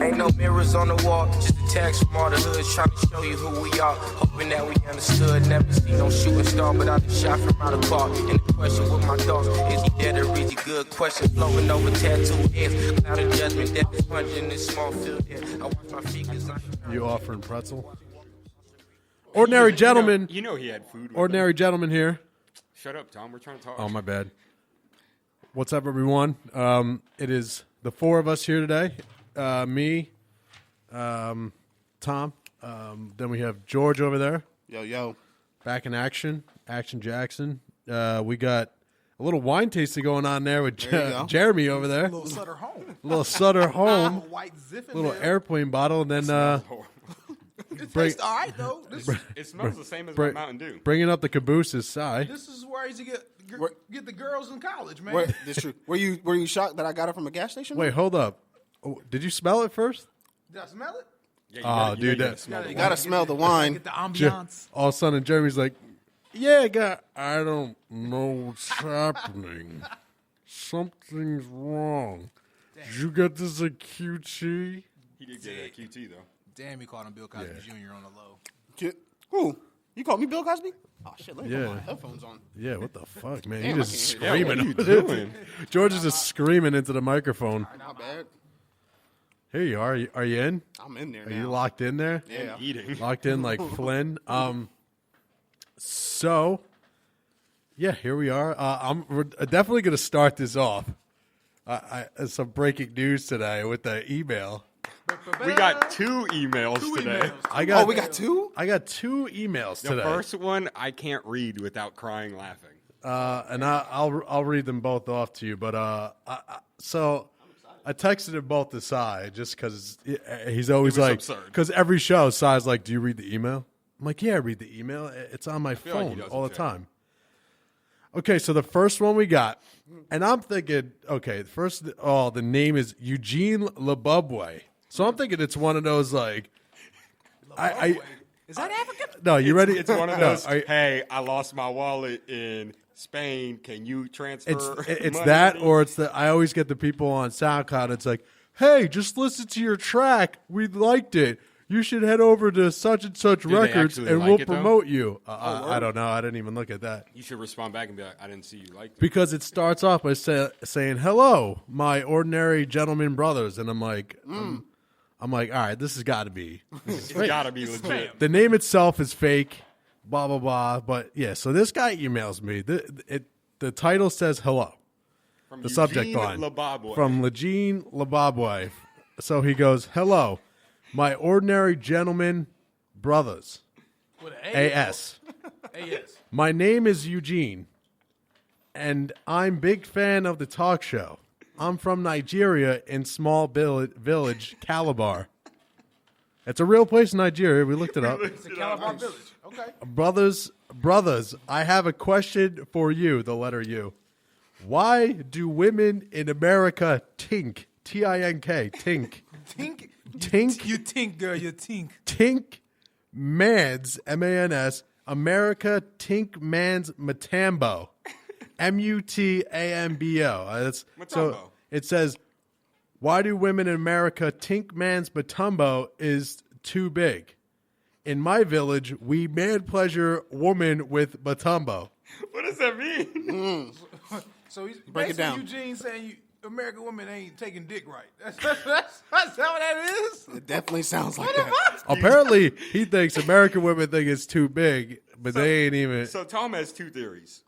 Ain't no mirrors on the wall, just a text from all the hoods trying to show you who we are. Hoping that we understood, never seen no shooting star, but I just shot from out of car. And the question with my thoughts, is he dead or is he good? Question flowing over tattoo heads. Cloud of judgment, death is plunging in this small field there. I watch my feet cause You offering pretzel? Ordinary gentleman. You know he had food. With Ordinary gentleman here. Shut up, Tom. We're trying to talk. Oh, my bad. What's up, everyone? It is the four of us here today. Me, Tom. Then we have George over there. Yo. Back in action. Action Jackson. We got a little wine tasting going on there with Jeremy over there. Little Sutter home. Little Sutter home. White Ziff in Little there. airplane bottle. And then It tastes all right, though. It smells the same as my Mountain Dew. bringing up the caboose is Cy. This is where I used to get the girls in college, man. Wait, this true. Were you shocked that I got it from a gas station? Wait, hold up. Oh, did you smell it first? Did I smell it? Yeah, Dude, gotta that- smell you the gotta smell the wine. Get the ambiance. All of a sudden, Jeremy's like, yeah, I don't know what's happening. Something's wrong. Did you get this at QT? He did get a QT though. Damn, he called him Bill Cosby Jr. on the low. Who? You called me Bill Cosby? Oh shit! Let me Yeah. put my headphones on. Yeah, what the fuck, man? Damn, You I just can't hear. screaming. What are you doing? George is just screaming into the microphone. Not bad. Here you are. Are you in? I'm in there Are now. you locked in there? Yeah. Eating. Locked in like Flynn. So, yeah, here we are. We're definitely going to start this off. Some breaking news today with the email. We got two emails today. Oh, we got two? I got two emails The today. first one I can't read without crying laughing. And I'll read them both off to you. But so I texted them both to Cy just because he's always It was like, absurd. because every show Cy's like, "Do you read the email?" I'm like, "Yeah, I read the email. It's on my feel like he phone doesn't all the check. time." Okay, so the first one we got, and I'm thinking, okay, the name is Eugene Lebubwe. So I'm thinking it's one of those like, Is that African? no, you ready? It's one of No, those. Hey, I lost my wallet in Spain. Can you transfer? It's money that, to me?" or it's the. I always get the people on SoundCloud. It's like, hey, just listen to your track. We liked it. You should head over to such and such they records, actually and like we'll it, though? promote you. I don't know. I didn't even look at that You should respond back and be like, "I didn't see you liked it." because it starts off by saying, "Hello, my ordinary gentlemen brothers," and I'm like, all right, this has got to be. It's gotta be legit. The name itself is fake, blah blah blah. But yeah, so this guy emails me. The title says hello. From The subject Eugene line Lebabwe. from Eugene Lebabwe. So he goes, "Hello, my ordinary gentlemen brothers." With an A. AS. A.S. My name is Eugene, and I'm big fan of the talk show. I'm from Nigeria in small village Calabar. It's a real place in Nigeria. We looked it up. It's a Calabar Village. Okay. Brothers, I have a question for you, the letter U. Why do women in America tink, T-I-N-K, tink, Tink. Tink. You tink, girl. You tink. tink mans, M-A-N-S, America tink mans Matambo, M-U-T-A-M-B-O. So Matumbo. it says, why do women in America tink man's Matumbo is too big? In my village, we man pleasure woman with Matumbo. What does that mean? So he's Break it basically down. Eugene saying American women ain't taking dick right. That's what that is. It definitely sounds like that. Apparently, he thinks American women think it's too big, but they ain't even. So Tom has two theories.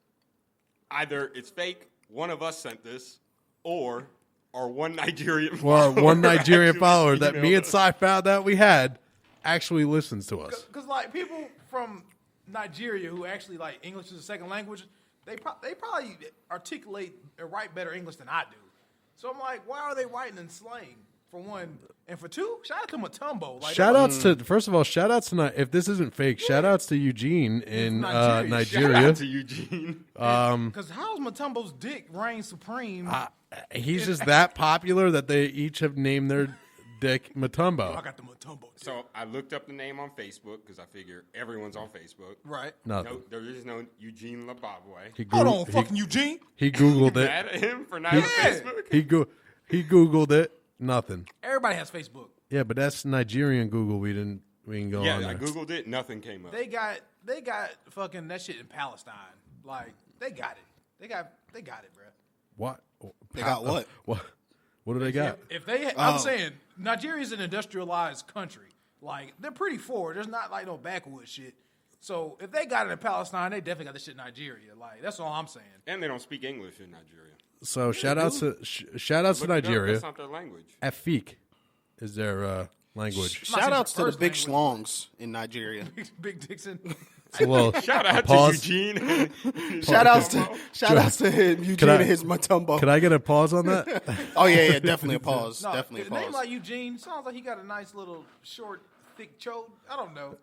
Either it's fake, one of us sent this, or our one Nigerian Or one Nigerian actually follower that me emailed and us. Cy found out we had actually listens to us. Because like people from Nigeria who actually like English as a second language, they probably articulate and write better English than I do. So I'm like, why are they writing in slang? For one, and for two, shout out to Matumbo. Like, Shout outs to, first of all, shout outs to, if this isn't fake, shout outs to Eugene in Nigeria. Shout Nigeria. out to Eugene. because how's Matumbo's dick reign supreme? He's just that popular that they each have named their dick Matumbo. I got the Matumbo dick. So I looked up the name on Facebook because I figure everyone's on Facebook. Right. Nothing. No, there is no Eugene Lebabwe. He Hold Goog- on, fucking Eugene. He Googled Mad it. at him for not on Facebook? He Googled it. Nothing. Everybody has Facebook. Yeah, but that's Nigerian Google. We didn't go on Yeah, there. I googled it. Nothing came up. They got fucking that shit in Palestine. Like they got it. They got it, bro. What? They got what? What do they got? If they, I'm saying Nigeria's an industrialized country. Like they're pretty forward. There's not like no backwoods shit. So if they got it in Palestine, they definitely got this shit in Nigeria. Like that's all I'm saying. And they don't speak English in Nigeria. So shout outs to Look it up, Nigeria. That's not their language. Afik is their language. Shout outs to the First big language. schlongs in Nigeria. Big Dixon. It's a little Shout out pause. to Eugene. Shout outs to him, Eugene I- and his Matumbo. Could I get a pause on that? Oh yeah, definitely a pause. No, Definitely a his name pause. like Eugene sounds like he got a nice little short, thick chode. I don't know.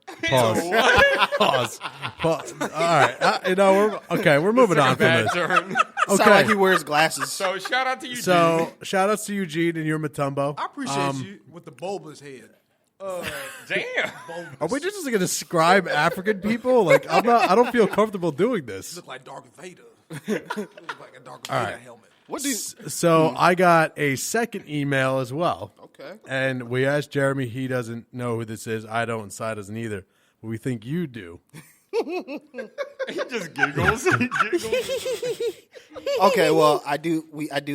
Pause. Pause. All right. We're moving on from Bad this. term. Sound like he Okay. wears glasses. So shout out to Eugene. So shout outs to Eugene and your Matumbo. I appreciate you with the bulbous head. Damn. Are we just going to describe African people? Like I don't feel comfortable doing this. Look like Darth Vader. Look like a Darth Vader helmet. What do you? So I got a second email as well. Okay. And we asked Jeremy. He doesn't know who this is. I don't. Cy doesn't either. But we think you do. He just giggles. He giggles. Okay, well, I do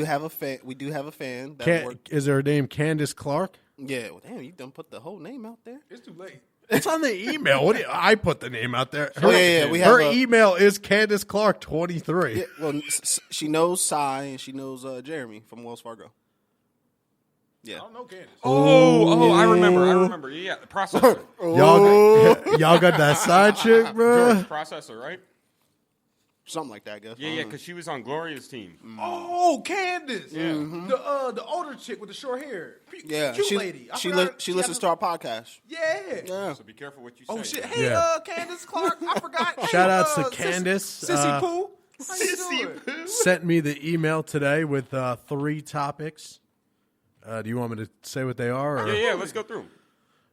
have a fan. We do have a fan that worked. Is her name Candace Clark? Yeah, well, damn, you done put the whole name out there. It's too late. It's on the email. I put the name out there. Oh, yeah, we have her a- email is Candace Clark 23. Yeah, well, she knows Cy and she knows Jeremy from Wells Fargo. Yeah. I don't know Candace. I remember. Yeah, the processor. Y'all got that side chick, George, bro. processor, right? Something like that, I guess. Yeah, because she was on Gloria's team. Oh, Candace. Yeah. The older chick with the short hair. Yeah, Cute she lady. I she forgot- she listens to our podcast. Yeah. Yeah. So be careful what you say. Oh shit! Hey, Yeah. Candace Clark. I forgot. Hey, Shout outs to Sissy- Candace. Sissy Pooh. How you doing? Sent me the email today with 3 topics. Do you want me to say what they are? Or? Yeah, let's go through 'em.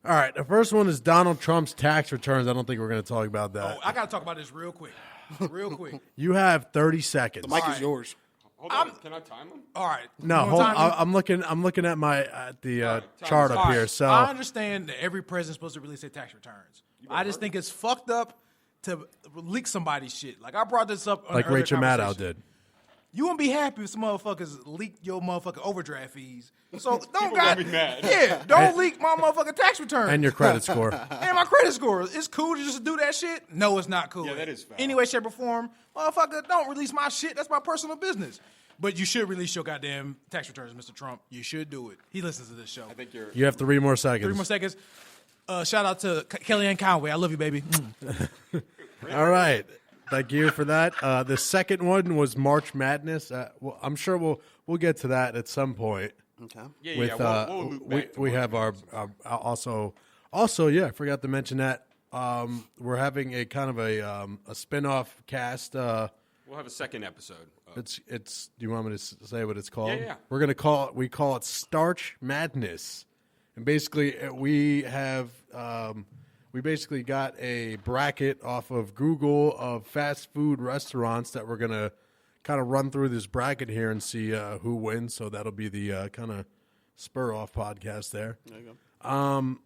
All right. The first one is Donald Trump's tax returns. I don't think we're going to talk about that. Oh, I gotta talk about this real quick. Real quick. You have 30 seconds. The mic Alright. is yours. Hold on. Can I time him? All right. No, You hold. want time? I'm looking at the Alright, chart time. up All here. right. So I understand that every president's supposed to release their tax returns. I just think it's fucked up to leak somebody's shit. Like I brought this up on like an earlier Rachel Maddow conversation. did. You wouldn't be happy if some motherfuckers leak your motherfucking overdraft fees. So don't gonna be mad. Yeah, don't leak my motherfucking tax return And your credit score. and my credit score. It's cool to just do that shit. No, it's not cool. Yeah, that is foul. Anyway, shape, or form, motherfucker, don't release my shit. That's my personal business. But you should release your goddamn tax returns, Mr. Trump. You should do it. He listens to this show. I think you're. You have 3 more seconds. 3 more seconds. Shout out to Kellyanne Conway. I love you, baby. All right. Thank you for that. The second one was March Madness. Well, I'm sure we'll get to that at some point. Okay. Yeah, With We'll loop back to we March have our also yeah. I forgot to mention that we're having a kind of a spin-off cast. We'll have a second episode. It's. Do you want me to say what it's called? Yeah. We're gonna call it Starch Madness, and basically we have we basically got a bracket off of Google of fast food restaurants that we're gonna kind of run through this bracket here and see who wins. So that'll be the kind of spur off podcast there. There you go.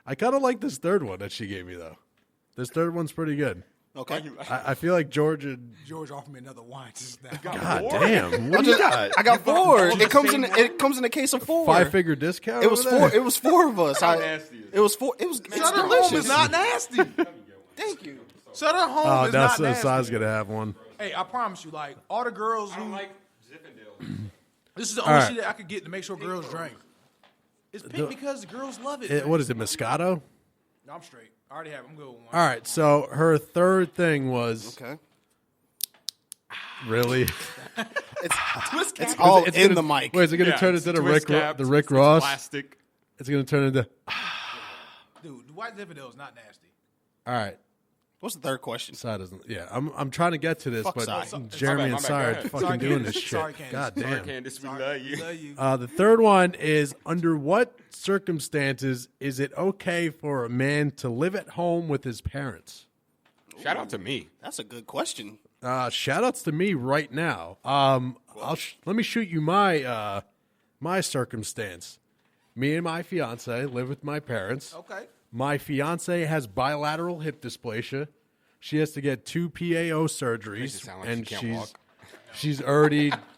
I kind of like this third one that she gave me though. This third one's pretty good. Okay. I feel like George and George offered me another wine just now. God damn, what do you got? I got 4. on It the comes in a case of 4. 5-figure discount. It was over 4. there? It was 4 of us. nasty is It was 4. It was. It's Southern Home delicious. is not nasty. Thank you. Southern Home Oh, is that's not nasty. Si's gonna have one. Hey, I promise you, like all the girls I who don't like Zippendale. this is the All only right. shit that I could get to make sure girls drink. It's pink because the girls love it. What is it, Moscato? No, I'm straight. I already have it. I'm good with one. All right, so her third thing was Okay. really. It's all It's in gonna- the mic. Wait, is it gonna Yeah, turn it's into twist caps, the Rick it's Ross? Plastic. It's gonna turn into. Dude, the white Zinfandel is not nasty. All right, What's the third question? Si doesn't. Yeah, I'm trying to get to this, Fuck but Si. Jeremy My and bad, Si go are ahead. fucking Sorry, doing Candace. this shit. Sorry, Candace. God Sorry, damn. Candace, we love you. Love you. The third one is under what circumstances is it okay for a man to live at home with his parents? Shout out to me. That's a good question. Shout outs to me right now. Let me shoot you my my circumstance. Me and my fiance live with my parents. Okay. My fiance has bilateral hip dysplasia. She has to get 2 PAO Makes it surgeries, sound like and she can't walk.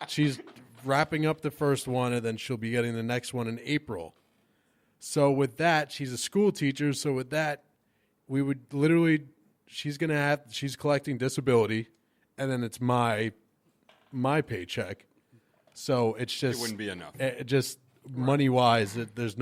she's wrapping up the first one, and then she'll be getting the next one in April. So with that, she's a school teacher. So with that, we would literally, she's collecting disability, and then it's my paycheck. So it's just It wouldn't be enough. Just money wise, there's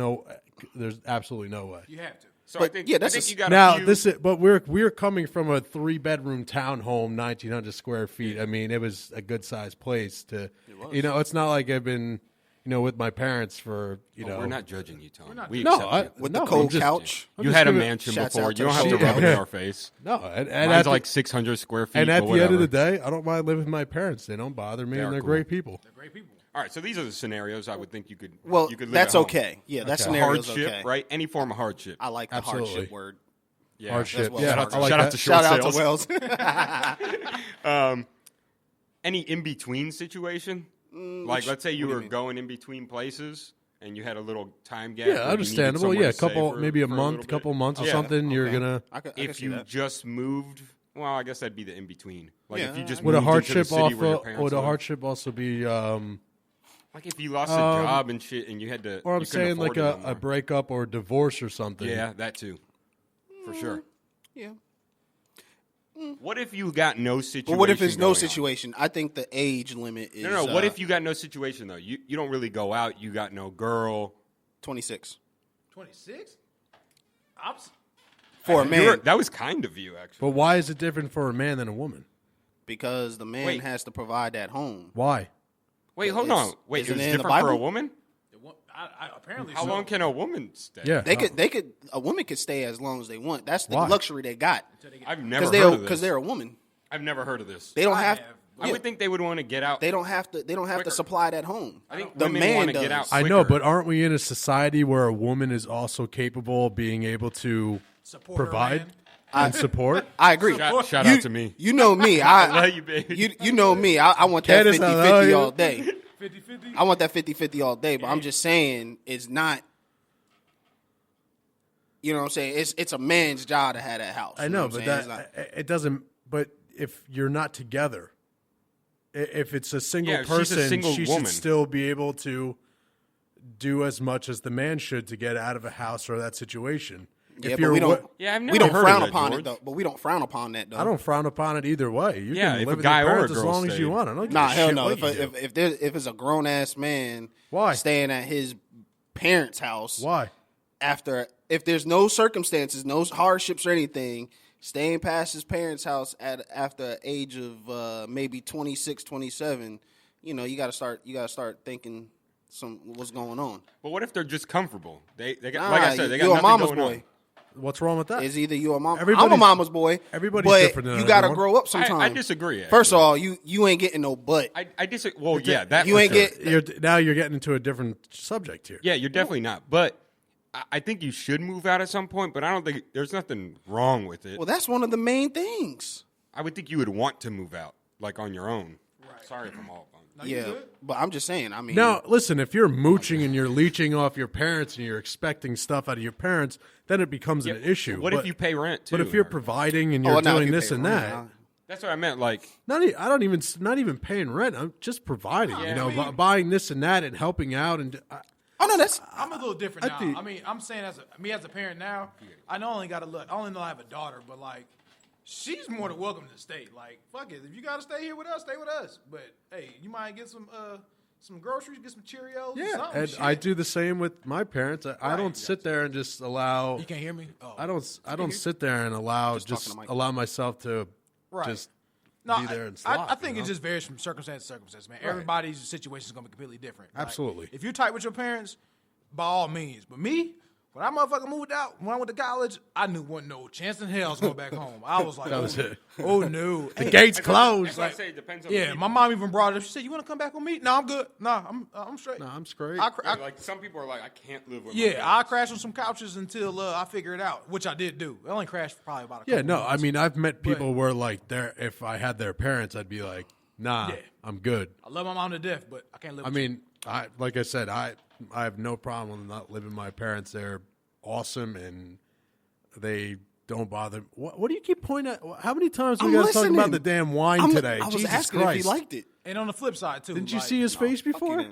absolutely no way. You have to. So But, I think, yeah, I that's think a- you got Now a few, this is, but we're coming from a 3-bedroom townhome, 1,900 square feet. I mean, it was a good sized place to, it's not like I've been, with my parents for, we're not judging you, Tony. not We No, accept you. With no, the I'm cold just- couch. You just had a gonna- mansion Shouts before. out You don't to have to Sheila. rub it in our face. No, and Mine's at like 600 square feet. and at but the end of the whatever. day, I don't mind living with my parents. They don't bother me, They and are they're cool. great people. They're great people. All right, so these are the scenarios I would think you could. Well, you could live that's at home. okay. Yeah, that Okay. scenario's Hardship, okay. right? Any form of hardship. I like the Absolutely. hardship word. Yeah. Hardship. well Yeah, Shout out to, I like shout out that. to short Shout out sales. to Wells. Any in between situation? Like, let's say you were going in between places and you had a little time gap. where Yeah, you needed understandable. somewhere Yeah, to stay for maybe a little month, bit. couple months or Yeah. something. You're Okay. gonna I can If see you that. just moved, well, I guess that'd be the in between. Like Yeah, if you just would a moved into the hardship city where your parents would a live. hardship also be Like if you lost a job and shit and you had to, or I'm you couldn't saying like afford it no a more. breakup or divorce or something. Yeah, that too, for sure. Yeah. What if you got no situation? But what if there's no going on? situation? I think the age limit is No. What if you got no situation though? You don't really go out. You got no girl. 26 26? for a man? That was kind of you, actually. But why is it different for a man than a woman? Because the man Wait. has to provide that home. Why? Wait, hold It's- on. Wait, isn't it's it in the different for a Bible? woman? Apparently How so. long can a woman stay? Yeah, They could. A woman could stay as long as they want. That's the Why? luxury they got I've never because heard of this. because they're a woman. I've never heard of this. They don't I have. have. I would think they would want to get out. They don't have to. They don't have Quicker. to supply that home. I think the women man want to does. get out. I know, quicker. but aren't we in a society where a woman is also capable of being able to Support her provide man. and support? I agree. Shout You- out to me. You know me. I I love you, baby. you know me. I want that Candace, I love 50-50 you. all day. 50-50? I want that 50-50 all day. But I'm just saying it's not. You know what I'm saying? It's a man's job to have that house. I You know, what but I'm saying? It's not- it doesn't. But if you're not together, if it's a single Yeah, if she's a person, single she woman. should still be able to do as much as the man should to get out of a house or that situation. Yeah, if but you're we don't. Yeah, I've never we don't heard frown of that, upon George. it though. But we don't frown upon that though. I don't frown upon it either way. You Yeah, can if live a with guy your or a parents as girl long as you stayed. want. I don't give Nah, a hell shit no. what you do. If it's a grown ass man, Why? staying at his parents' house? Why? If there's no circumstances, no hardships or anything, staying past his parents' house after an age of maybe 26, 27, you got to start thinking what's going on. But what if they're just comfortable? They got, Nah, like I said, they got you a nothing mama's going boy. on. What's wrong with that? It's either you or mom. I'm a Everybody's- mama's boy. everybody's but different than you got to everyone. grow up sometime. I disagree. First of actually. all, you ain't getting no butt. I disagree. Well, yeah, that you for ain't sure. get. Now you're getting into a different subject here. Yeah, you're definitely not. But I think you should move out at some point. But I don't think there's nothing wrong with it. Well, that's one of the main things. I would think you would want to move out, like on your own. Right. Sorry if I'm all. Yeah, but I'm just saying. I mean, Now, listen, if you're mooching and you're leeching off your parents and you're expecting stuff out of your parents, then it becomes an issue. What But- if you pay rent too? But if you're or- providing and Oh, you're now if doing you this pay and rent, that, That's what I meant. Like, not even paying rent. I'm just providing. Yeah, you know, I mean- buying this and that and helping out. And oh no, that's I'm a little different now. think- I mean, I'm saying as a parent now, I know I only got to look. I only know I have a daughter, but like, she's more than welcome to stay. Like, fuck it, if you got to stay here with us, stay with us. But hey, you might get some groceries, get some Cheerios. yeah, something, and shit. I do the same with my parents. I Right, don't sit there and just allow. You can't hear me. Oh. I don't sit there and allow Just talking to Mike. allow myself to Right. just No, be there and I slop. think you it know? just varies from circumstance to circumstance, man. Everybody's situation is going to be completely different. Like, Absolutely. if you're tight with your parents, by all means. But me, when I motherfucker moved out, when I went to college, I knew wasn't no chance in hell to go back home. I was like, That was it. Oh no, The gates That's closed. what I say. It depends on. Yeah, the my people. mom even brought it up. She said, "You want to come back with me?" No, I'm good. No, I'm straight. No, I'm straight. Like some people are like, I can't live with. my Yeah, I parents. crashed on some couches until I figure it out, which I did do. I only crashed for probably about a Yeah, couple no, I months. mean, I've met people But- where like if I had their parents, I'd be like, nah, Yeah. I'm good. I love my mom to death, but I can't live I with you. mean, like I said, I have no problem with not living with my parents. They're awesome, and they don't bother. What do you keep pointing at? How many times we got to talk about the damn wine today? I was Jesus asking Christ. if he liked it. And on the flip side too, Didn't you like, see his face before?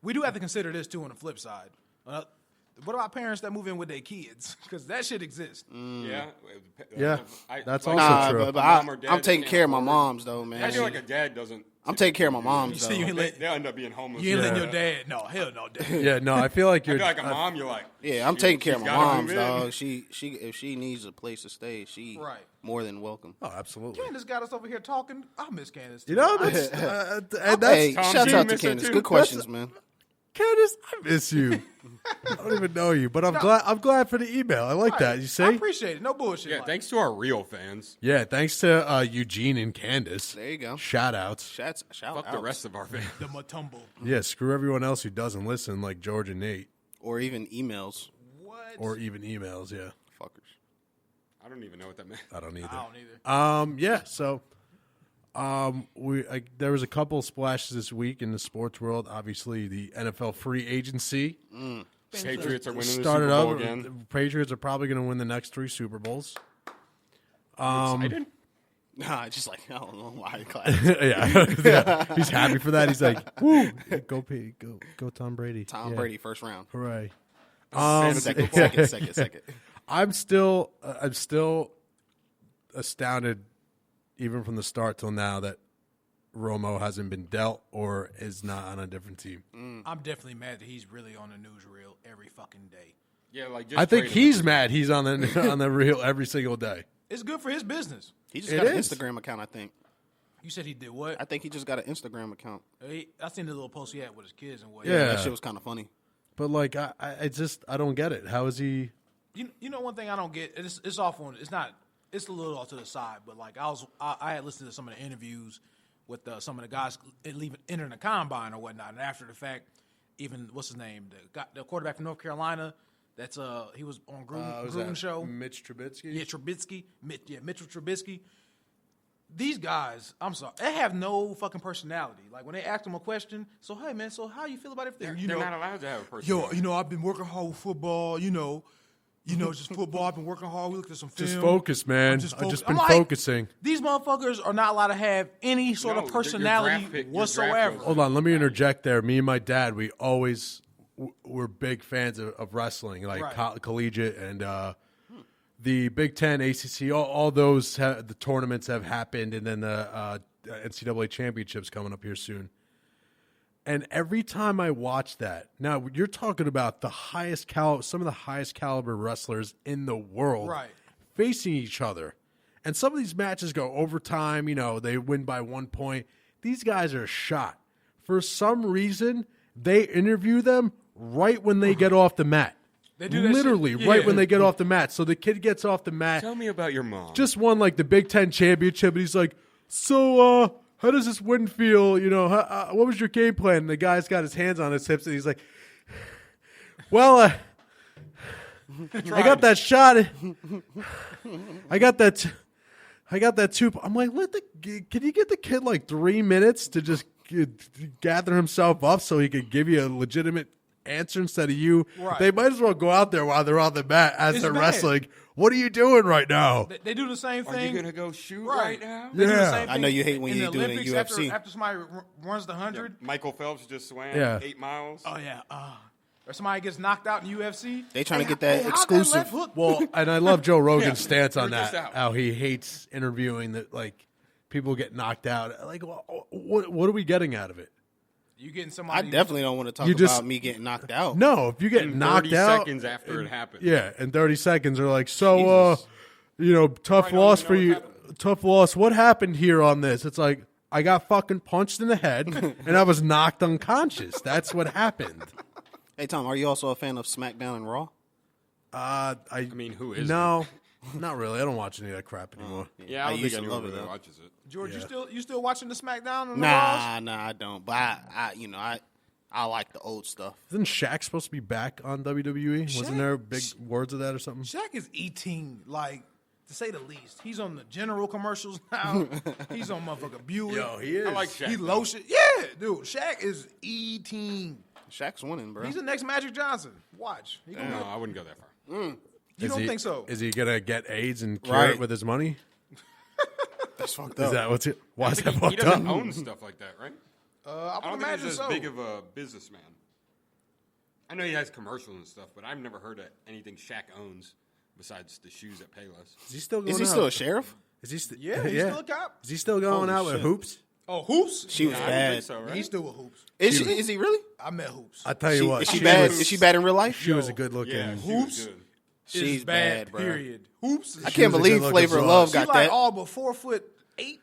we do have to consider this too on the flip side. What about parents that move in with their kids? Because that shit exists. Yeah. Yeah, that's also Nah, true. but Mom or dad I'm taking can't care of my afford it. moms though, man. I feel like a dad doesn't. I'm taking care of my moms You though. see, you ain't let, They'll end up being homeless. you ain't letting Yeah. your dad. No, hell no, dad. Yeah, no, I feel like I you're. feel like a mom, you're like, Yeah, I'm taking care of my she's gotta moms, move in. dog. She if she needs a place to stay, she Right. more than welcome. Oh, absolutely. Candace got us over here talking. I miss Candace. Too. You know, that's, and that's Hey, Tom shout G out to miss her Candace. too. Good questions, man. Candace, I miss you. I don't even know you, but I'm glad for the email. I like that. You I say? appreciate it. No bullshit. yeah, like, thanks to our real fans. Yeah, thanks to Eugene and Candace. There you go. Shout outs. Shout Fuck out. the rest of our fans. the Matumble. Yeah, screw everyone else who doesn't listen, like George and Nate, Or even emails. What? or even emails. Yeah, Fuckers. I don't even know what that meant. I don't either. I don't either. Yeah, so there was a couple of splashes this week in the sports world. Obviously, the NFL free agency Patriots are winning the started Super Bowl up. again. The Patriots are probably going to win the next 3 Super Bowls. Excited? Nah, just like I don't know why. yeah, he's happy for that. He's like, "Woo, go Tom Brady, Tom Yeah. Brady, first round. hooray!" Second. I'm still astounded, even from the start till now, that Romo hasn't been dealt or is not on a different team. I'm definitely mad that he's really on the newsreel every fucking day. Yeah, like just I think trade him. he's mad. He's on the on the reel every single day. It's good for his business. He just It got an is. Instagram account, I think. You said he did what? I think he just got an Instagram account. I seen the little post he had with his kids and what. Yeah. That shit was kind of funny. But like, I just I don't get it. How is he? You know one thing I don't get. It's off on. It's not. It's a little off to the side. But like I had listened to some of the interviews with some of the guys entering the combine or whatnot, and after the fact, even what's his name, the quarterback from North Carolina. That's he was on Gruden's show. Mitch Trubisky. Yeah, Trubisky. Mitchell Trubisky. These guys, I'm sorry, they have no fucking personality. Like when they ask them a question, so hey man, so how you feel about everything? They're not allowed to have a person. Yo, I've been working hard with football. Just football. I've been working hard. We looked at some film. Just focus, man. I'm just I've just focused. been I'm like, focusing. These motherfuckers are not allowed to have any sort No, of your draft personality pick- your draft whatsoever. goes- Hold on, let me interject there. Me and my dad, we always were big fans of wrestling, like Right. collegiate and the Big Ten, ACC. All those the tournaments have happened, and then the NCAA championships coming up here soon. And every time I watch that, now you're talking about the highest some of the highest caliber wrestlers in the world, Right. facing each other. And some of these matches go overtime, they win by 1 point. These guys are shot. For some reason, they interview them right when they get off the mat. They do that Literally, shit. right Yeah. when they get off the mat. So the kid gets off the mat, Tell me about your mom. just won like the Big Ten championship, and he's like, so how does this win feel? What was your game plan? And the guy's got his hands on his hips, and he's like, well, I got that shot. I got that 2. I'm like, can you get the kid like 3 minutes to just gather himself up so he could give you a legitimate answer instead of you? Right. They might as well go out there while they're on the mat as It's they're bad. wrestling. What are you doing right now? They do the same Are thing. you gonna go shoot Right. right now? They do the Yeah. same I thing know you hate when in you the do it in Olympics UFC. After somebody runs the 100. Michael Phelps just swam Yeah. 8 miles. Oh yeah. Or somebody gets knocked out in UFC. They trying to Hey, get that how'd exclusive. left hook- Well, and I love Joe Rogan's stance on figure this that. out. How he hates interviewing that, like, people get knocked out. Like, what are we getting out of it? You getting I somebody? definitely don't want to talk You just- about me getting knocked out. No, if you get In knocked 30 out, seconds after it happened. yeah, in 30 seconds, they're like, so, Jesus. tough Right, I don't loss even for know you. what happened. Tough loss. What happened here on this? It's like, I got fucking punched in the head and I was knocked unconscious. That's what happened. Hey, Tom, are you also a fan of SmackDown and Raw? I mean, who is? no, not really. I don't watch any of that crap anymore. Yeah, I don't used think to anyone love it, really though. watches it. George, Yeah. you still watching the SmackDown and the Raws? Nah, I don't. But I like the old stuff. Isn't Shaq supposed to be back on WWE? Wasn't Shaq- there big words of that or something? Shaq is eating, like, to say the least. He's on the General commercials now. He's on motherfucking Buick. Yo, he is. I like Shaq. He lotion. Yeah, dude. Shaq is eating. Shaq's winning, bro. He's the next Magic Johnson. Watch. He gonna No, go- I wouldn't go that far. You don't think so? Is he gonna get AIDS and cure Right. it with his money? That's fucked Is up. that what's it? Why is that He fucked doesn't up? own stuff like that, right? I I would don't think imagine he's as so. big of a businessman. I know he has commercials and stuff, but I've never heard of anything Shaq owns besides the shoes at Payless. Is he still going Is he out? still a sheriff? Is he still? Yeah, he's still a cop. Is he still going Holy out with shit. hoops? Oh, Hoops? She was I don't bad. think so, right? He's still with Hoops. Is he really? I met Hoops. I tell you what, Is she bad? was- Is she bad in real life? She was a good looking. Yeah, she Hoops? was good. She's Is bad, bad, bro. period. Hoops is I She can't was a believe good-looking Flavor of broad. Love she got like that. all but 4'8".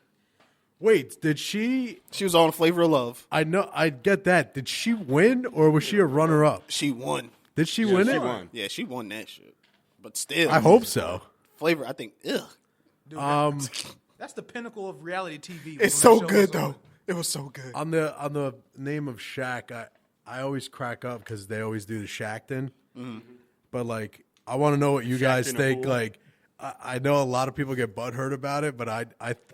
Wait, did she? She was on Flavor of Love. I know. I get that. Did she win or was she a runner up? She won. Did she Yeah, win she it? won. Yeah, she won that shit. But still, I hope so. Flavor. I think. Ugh. Dude, that's the pinnacle of reality TV. It's when so that show good was on. though. It was so good. On the name of Shaq, I always crack up because they always do the Shaqton. But like, I want to know what you guys in a think. pool. Like, I know a lot of people get butthurt about it, but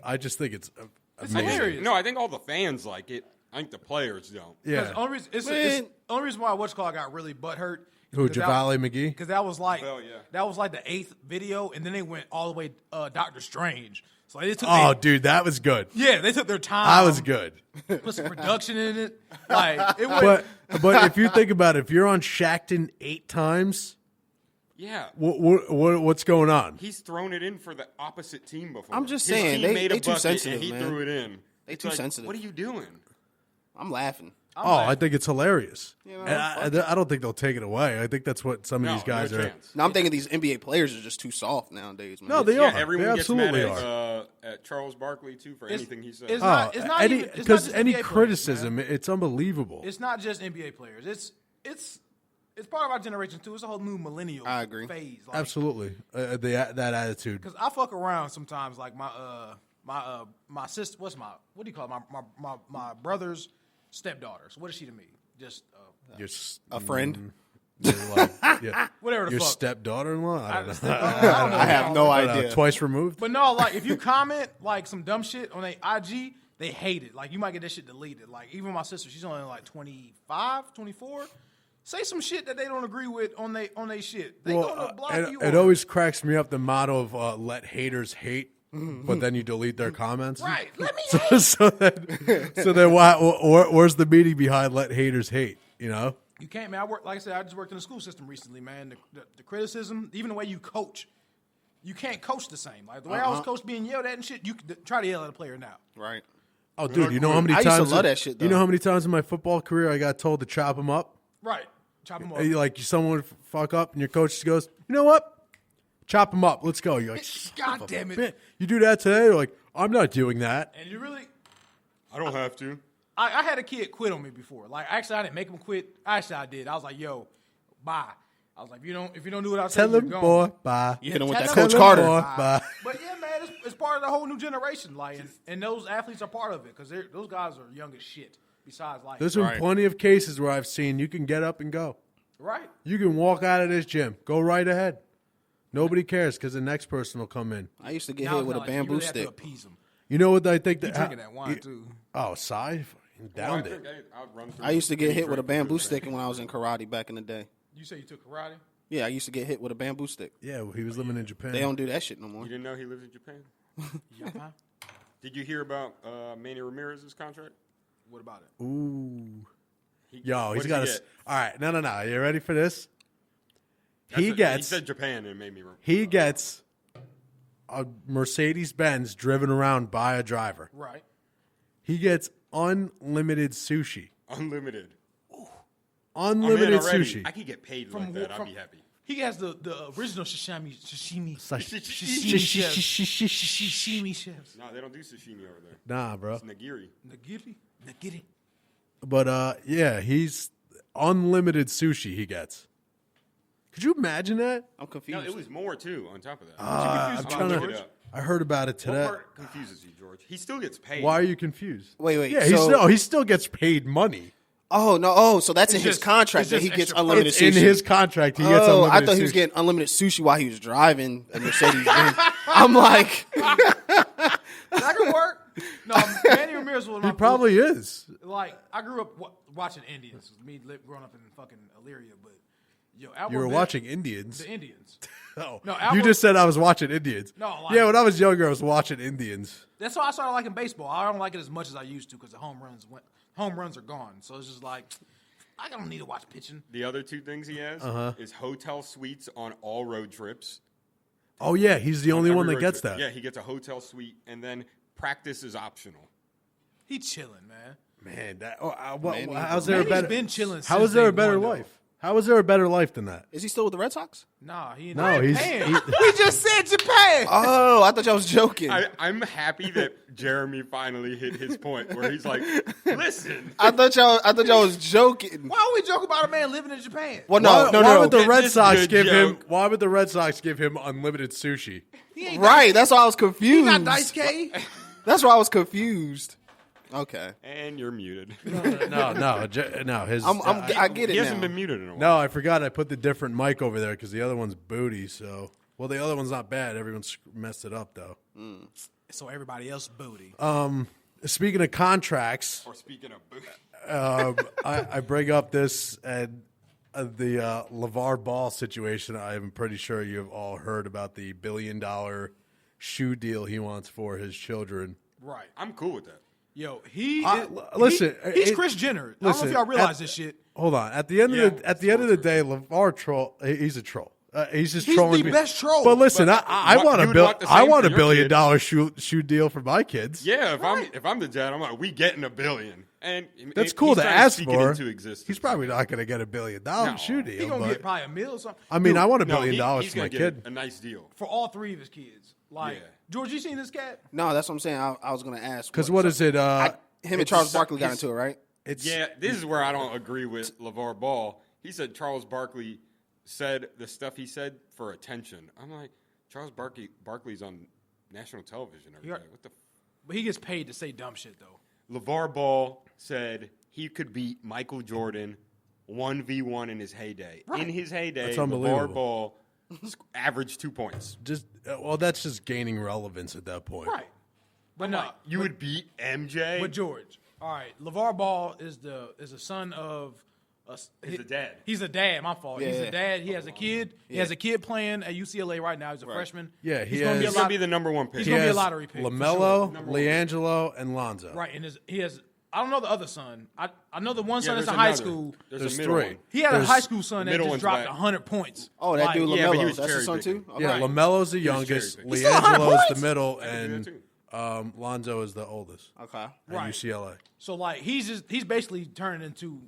I just think it's amazing. hilarious. No, I think all the fans like it. I think the players don't. Yeah. The only reason, it's Man. the only reason why Whatchamacallit got really butthurt. Who, Javale McGee? Because that was like Well, yeah. that was like the 8th video, and then they went all the way Doctor Strange. So they took Oh, dude, that was good. they took their time. That was good. Put some production in it. Like it was. But if you think about it, if you're on Shaqton 8 times, Yeah. what's going on? He's thrown it in for the opposite team before. I'm just His saying, team they- made a they too bucket sensitive, and he man. threw it in. They It's too like, sensitive. What are you doing? I'm laughing. I think it's hilarious. You know, And I don't think they'll take it away. I think that's what some of No, these guys no are. chance. Now I'm thinking these NBA players are just too soft nowadays, man. No, they Yeah, are. everyone They gets mad absolutely at Charles Barkley too for anything he says. It's not. It's not any even. It's not because just any NBA players, criticism, man. it's unbelievable. It's not just NBA players. It's part of our generation too. It's a whole new millennial I agree. phase. Like, Absolutely, that attitude. Because I fuck around sometimes. Like my sister. What do you call it? My brother's stepdaughter. So what is she to me? Just You're A friend. you're like, yeah, whatever the your fuck. stepdaughter-in-law. I don't know. I don't know. I have no I don't know, idea. twice removed. But no, like if you comment like some dumb shit on their IG, they hate it. Like you might get that shit deleted. Like even my sister, she's only like 25, 24. Say some shit that they don't agree with on they shit. They gonna block you. It always cracks me up the motto of "let haters hate," but then you delete their comments. right. Let me hate. so then where's the meaning behind "let haters hate"? You know. You can't, man. Like I said, I just worked in the school system recently, man. The criticism, even the way you coach, you can't coach the same. Like the way I was coached being yelled at and shit, you could try to yell at a player now. Right. Oh, dude, you know how many I used to times? love that shit, You know though. how many times in my football career I got told to chop them up? Right. Chop them up. Like someone would fuck up, and your coach just goes, "You know what? Chop them up. Let's go." You're like, God damn it. "Man, you do that today?" You're like, "I'm not doing that." And you really, I don't have to. I had a kid quit on me before. Like actually, I didn't make him quit. Actually, I did. I was like, "Yo, bye." I was like, if you don't do what I tell Tell you, him, you're boy, gone. bye. You hit him with Tell that him, Coach Tell Carter. him, boy, bye. But yeah, man, it's part of the whole new generation. Like, and those athletes are part of it because those guys are young as shit. Besides, like, There's been Right. plenty of cases where I've seen you can get up and go. right? You can walk out of this gym, go right ahead. Nobody cares because the next person will come in. I used to get Now hit it's with a not like you bamboo really have to stick. appease them. You know what I think? You That drinking that wine too? Oh, Cy downed it. I'd run through I used to get any hit with a drink bamboo food, stick when I was in karate back in the day. You say you took karate? Yeah, I used to get hit with a bamboo stick. Yeah, well, he was living in Japan. They don't do that shit no You more. didn't know he lives in Japan? Yeah. Huh? Did you hear about Manny Ramirez's contract? What about it? Ooh. He, Yo, what he's did got he a. get? All right, no. You ready for this? He He said Japan and it made me. he gets a Mercedes Benz driven around by a driver. Right. He gets unlimited sushi. Unlimited. Unlimited I'm in already. sushi. I could get paid like that. I'd be happy. He has the original sashimi chefs. No, they don't do sashimi over there. Nah, bro. It's nigiri. Nagiri. But yeah, he's unlimited sushi. He gets. Could you imagine that? I'm confused. No, it was more too. On top of that, I'm I'm trying look to. it up. I heard about it What today. part confuses you, George? He still gets paid. Why are you confused? Wait, Yeah, so- he still gets paid money. Oh no! Oh, so that's in It's his just- contract it's that just he gets extra unlimited It's sushi. in his contract. He gets Oh, unlimited I thought he was sushi. getting unlimited sushi while he was driving a Mercedes Benz. I'm like, That could work. No, Manny Ramirez was one of my He probably is. like I grew up watching Indians. Me growing up in fucking Elyria, but yo, Albert You were Bell- watching Indians. the Indians. Oh, No, you Albert- just said I was watching Indians. No, like- yeah, when I was younger, I was watching Indians. That's why I started liking baseball. I don't like it as much as I used to because the home runs are gone. So it's just like I don't need to watch pitching. The other two things he has is hotel suites on all road trips. Oh yeah, he's the only Every one that road gets trip. that. Yeah, he gets a hotel suite, and then practice is optional. He chilling, man. Man, that, Manny- how's there a Manny's better? been chilling. How since is there a day better one, though. life? How is there a better life than that? Is he still with the Red Sox? Nah, he No, he's- Japan. he- we just said Japan. Oh, I thought y'all was joking. I'm happy that Jeremy finally hit his point where he's like, "Listen, I thought y'all was joking. Why would we joke about a man living in Japan? Well, Why would the This Red is Sox good give him? joke. Why would the Red Sox give him unlimited sushi? He ain't Right, that's why I was He confused. not Dice K. That's why I was confused. Okay, and you're muted." No. His I get it He hasn't now. been muted in a while. no. I forgot I put the different mic over there because the other one's booty. So the other one's not bad. Everyone's messed it up though. So everybody else booty. Speaking of contracts, Or speaking of booty. I bring up this and the LeVar Ball situation. I'm pretty sure you've all heard about the $1 billion shoe deal he wants for his children. Right. I'm cool with that. Yo, listen, he's it- Kris Jenner. I don't listen, know if y'all realize at- this shit. Hold on. At the end Yeah, of the end of the day, LeVar troll. He's a troll. He's just He's trolling the me. best troll. But listen, But I what- want you a would bill. want the I same want for a your $1 billion kids. shoe deal for my kids. Yeah, if I'm the dad, I'm like, we getting $1 billion, and That's he's cool to trying ask speak for. It into existence. He's probably not going to get $1 billion No. shoe He deal. gonna But get probably a meal or something. I mean, Dude, I want $1 No, billion he's for my gonna get kid. a nice deal. for all three of his kids. Like Yeah. George, you seen this cat? No, that's what I'm saying. I was going to ask. Because what is it? him and Charles it's- Barkley got it's- into it, right? It's Yeah, this is where I don't agree with LeVar Ball. He said Charles Barkley said the stuff he said for attention. I'm like, Charles Barkley's on national television every You're- day. What the? But he gets paid to say dumb shit though. LeVar Ball said he could beat Michael Jordan 1v1 in his heyday. Right. In his heyday, That's LeVar unbelievable. Ball averaged 2 points. just well, that's just gaining relevance at that point. Right. But no, You would beat MJ? but George. All right, LeVar Ball is the son of. He's a dad. He's a dad. My fault. He's Yeah. a dad. He has a kid. He has a kid playing at UCLA right now. He's a freshman. Yeah, he he's gonna be a has- He's going lot. to be the number one pick. He's He gonna be a has lottery pick. for LaMelo, sure. LiAngelo, and Lonzo. Right, and he has. I don't know the other son. I know the one son there's that's in high another. school. There's There's a middle three. one. He had a There's- high school son that middle just one's dropped back. 100 points. Oh, that Like, dude yeah, but he LaMelo. was That's his son too? cherry-picking. Okay. Yeah, Right. LaMelo's the He was youngest, cherry-picking. He's still 100 LiAngelo's the points? middle, I can do and that too. Lonzo is the oldest Okay. at Right. UCLA. So like he's basically turning into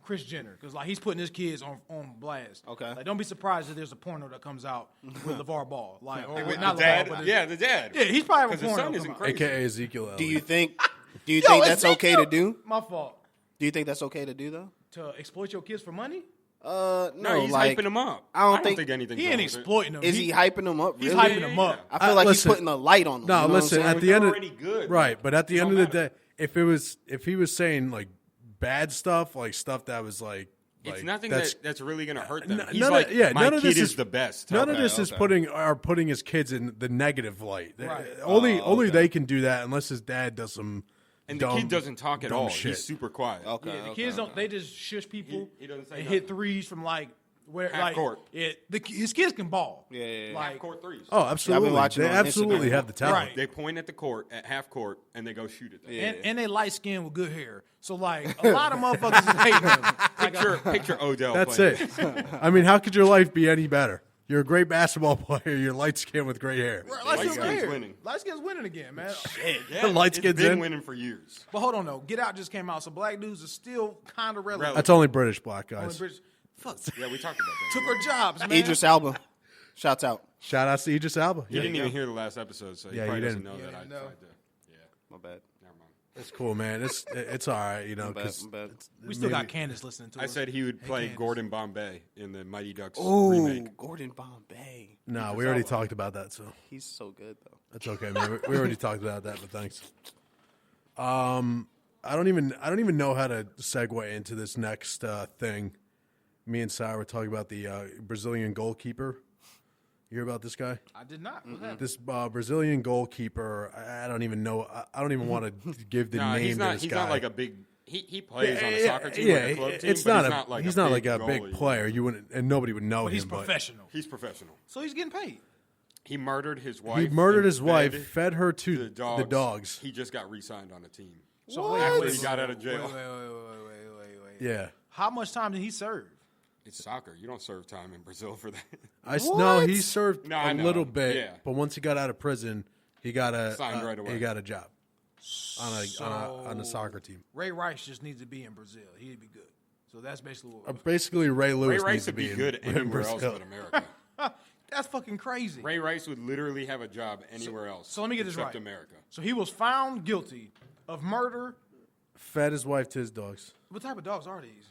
Kris Jenner because like he's putting his kids on blast. Okay. Like don't be surprised if there's a porno that comes out with LeVar Ball. Like or With not the LeVar, dad? but Yeah, the dad. yeah, he's probably have a Because his porno. son isn't come out. crazy. AKA Ezekiel Elliott. Do you think Yo, that's okay to do? My fault. Do you think that's okay to do though? To exploit your kids for money? No, No, he's like, hyping him up. I don't think- anything's He wrong ain't with it. exploiting them. Is he hyping them up? He's Really? hyping them up. I feel like Listen. he's putting a light on them. No, you know listen. What I'm At saying? the end of already good. right, but at the end of don't the matter. day, if he was saying like bad stuff, like stuff that was like It's nothing that's that's really going to hurt them. N- He's none like, of, yeah, my none of kid this is the best. None of Okay, this is okay. putting his kids in the negative light. Right. Only they can do that unless his dad does some. And dumb, the kid doesn't talk at dumb all. Shit. He's super quiet. Okay. Yeah, the okay, kids don't. okay. They just shush people He doesn't say and nothing. hit threes from like where Half like court. his kids can ball. Yeah. Like Court threes. Oh, absolutely. watching They on absolutely Instagram. have the talent. Right. They point at the court at half court and they go shoot it. Yeah. and they light skin with good hair. So like a lot of motherfuckers is hating them. Like, Picture Odell. That's playing. it. I mean, how could your life be any better? You're a great basketball player. You're light skinned with gray hair. light Light skin's skin's winning. winning. Light skin's winning again, man. Yeah, Light it's skin's been in. winning for years. But hold on though, Get Out just came out, so black dudes are still kind of relevant. That's only British black Only guys. British- Fuck, Yeah, we talked about that. took our jobs, man. Idris Elba. Shouts out. Shout out to Idris Elba. He didn't even hear the last episode, so he Yeah, probably you doesn't didn't. know Yeah, that I didn't know. tried to. Yeah, My bad. never mind. It's cool, man. It's all right, you know. My bad. 'Cause My bad. We still got maybe- Candace listening to I us. said he would play Candace. Gordon Bombay in the Mighty Ducks Ooh, remake. Gordon Bombay. No, we already talked about that, so He's so good though. that's okay, man. We already talked about that, but thanks. I don't even know how to segue into this next thing. Me and Sarah were talking about the Brazilian goalkeeper You hear about this guy? I did not. What happened? This Brazilian goalkeeper. I don't even know. I don't even want to give the Nah, name he's to not. this He's guy. not like a big. He plays on a soccer team, like a club team. it's but not he's a. not like he's a not big like a big goalie. player. You wouldn't, and nobody would know But he's him. professional. He's professional. So he's getting paid. He murdered his wife. He murdered and his wife, fed fed her to the the dogs. He just got re-signed on a team. So After he got out of jail. Wait. Yeah. How much time did he serve? It's soccer. You don't serve time in Brazil for that. No, he served No, I a know. little bit, Yeah. but once he got out of prison, he got Signed right away. He got a job on a soccer team. Ray Rice just needs to be in Brazil. He'd be good. So that's basically what. Basically, Ray Ray Lewis Rice needs to would be in- good in anywhere else Brazil. but America. That's fucking crazy. Ray Rice would literally have a job anywhere else. So let me get this except right. America. So he was found guilty of murder. Fed his wife to his dogs. What type of dogs are these?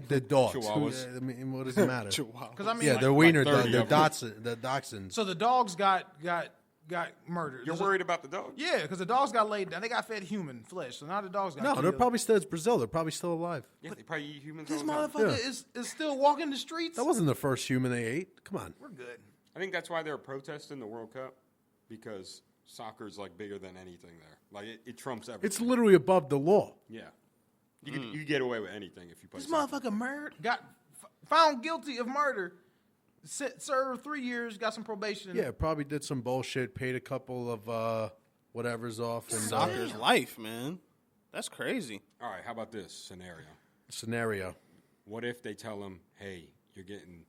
The dogs. Chihuahuas. I mean, what does it matter? Because I mean, Yeah, like, they're wiener like 30 dogs. of them. The dachshunds. so the dogs got murdered. You're There's a- worried about the dog? Yeah, because the dogs got laid down. They got fed human flesh. So now the dogs got No, killed. they're probably still. It's Brazil. They're probably still alive. Yeah, they probably eat humans This all the time. motherfucker Yeah. is still walking the streets. That wasn't the first human they ate. Come on. We're good. I think that's why they're protesting the World Cup, because soccer's like bigger than anything there. Like it trumps everything. It's literally above the law. Yeah. You get away with anything if you play This soccer. motherfucker found guilty of murder. Served 3 years. Got some probation. Yeah, probably did some bullshit. Paid a couple of whatever's off. And Soccer's life, man. That's crazy. All right, how about this scenario? scenario. What if they tell him, hey, you're getting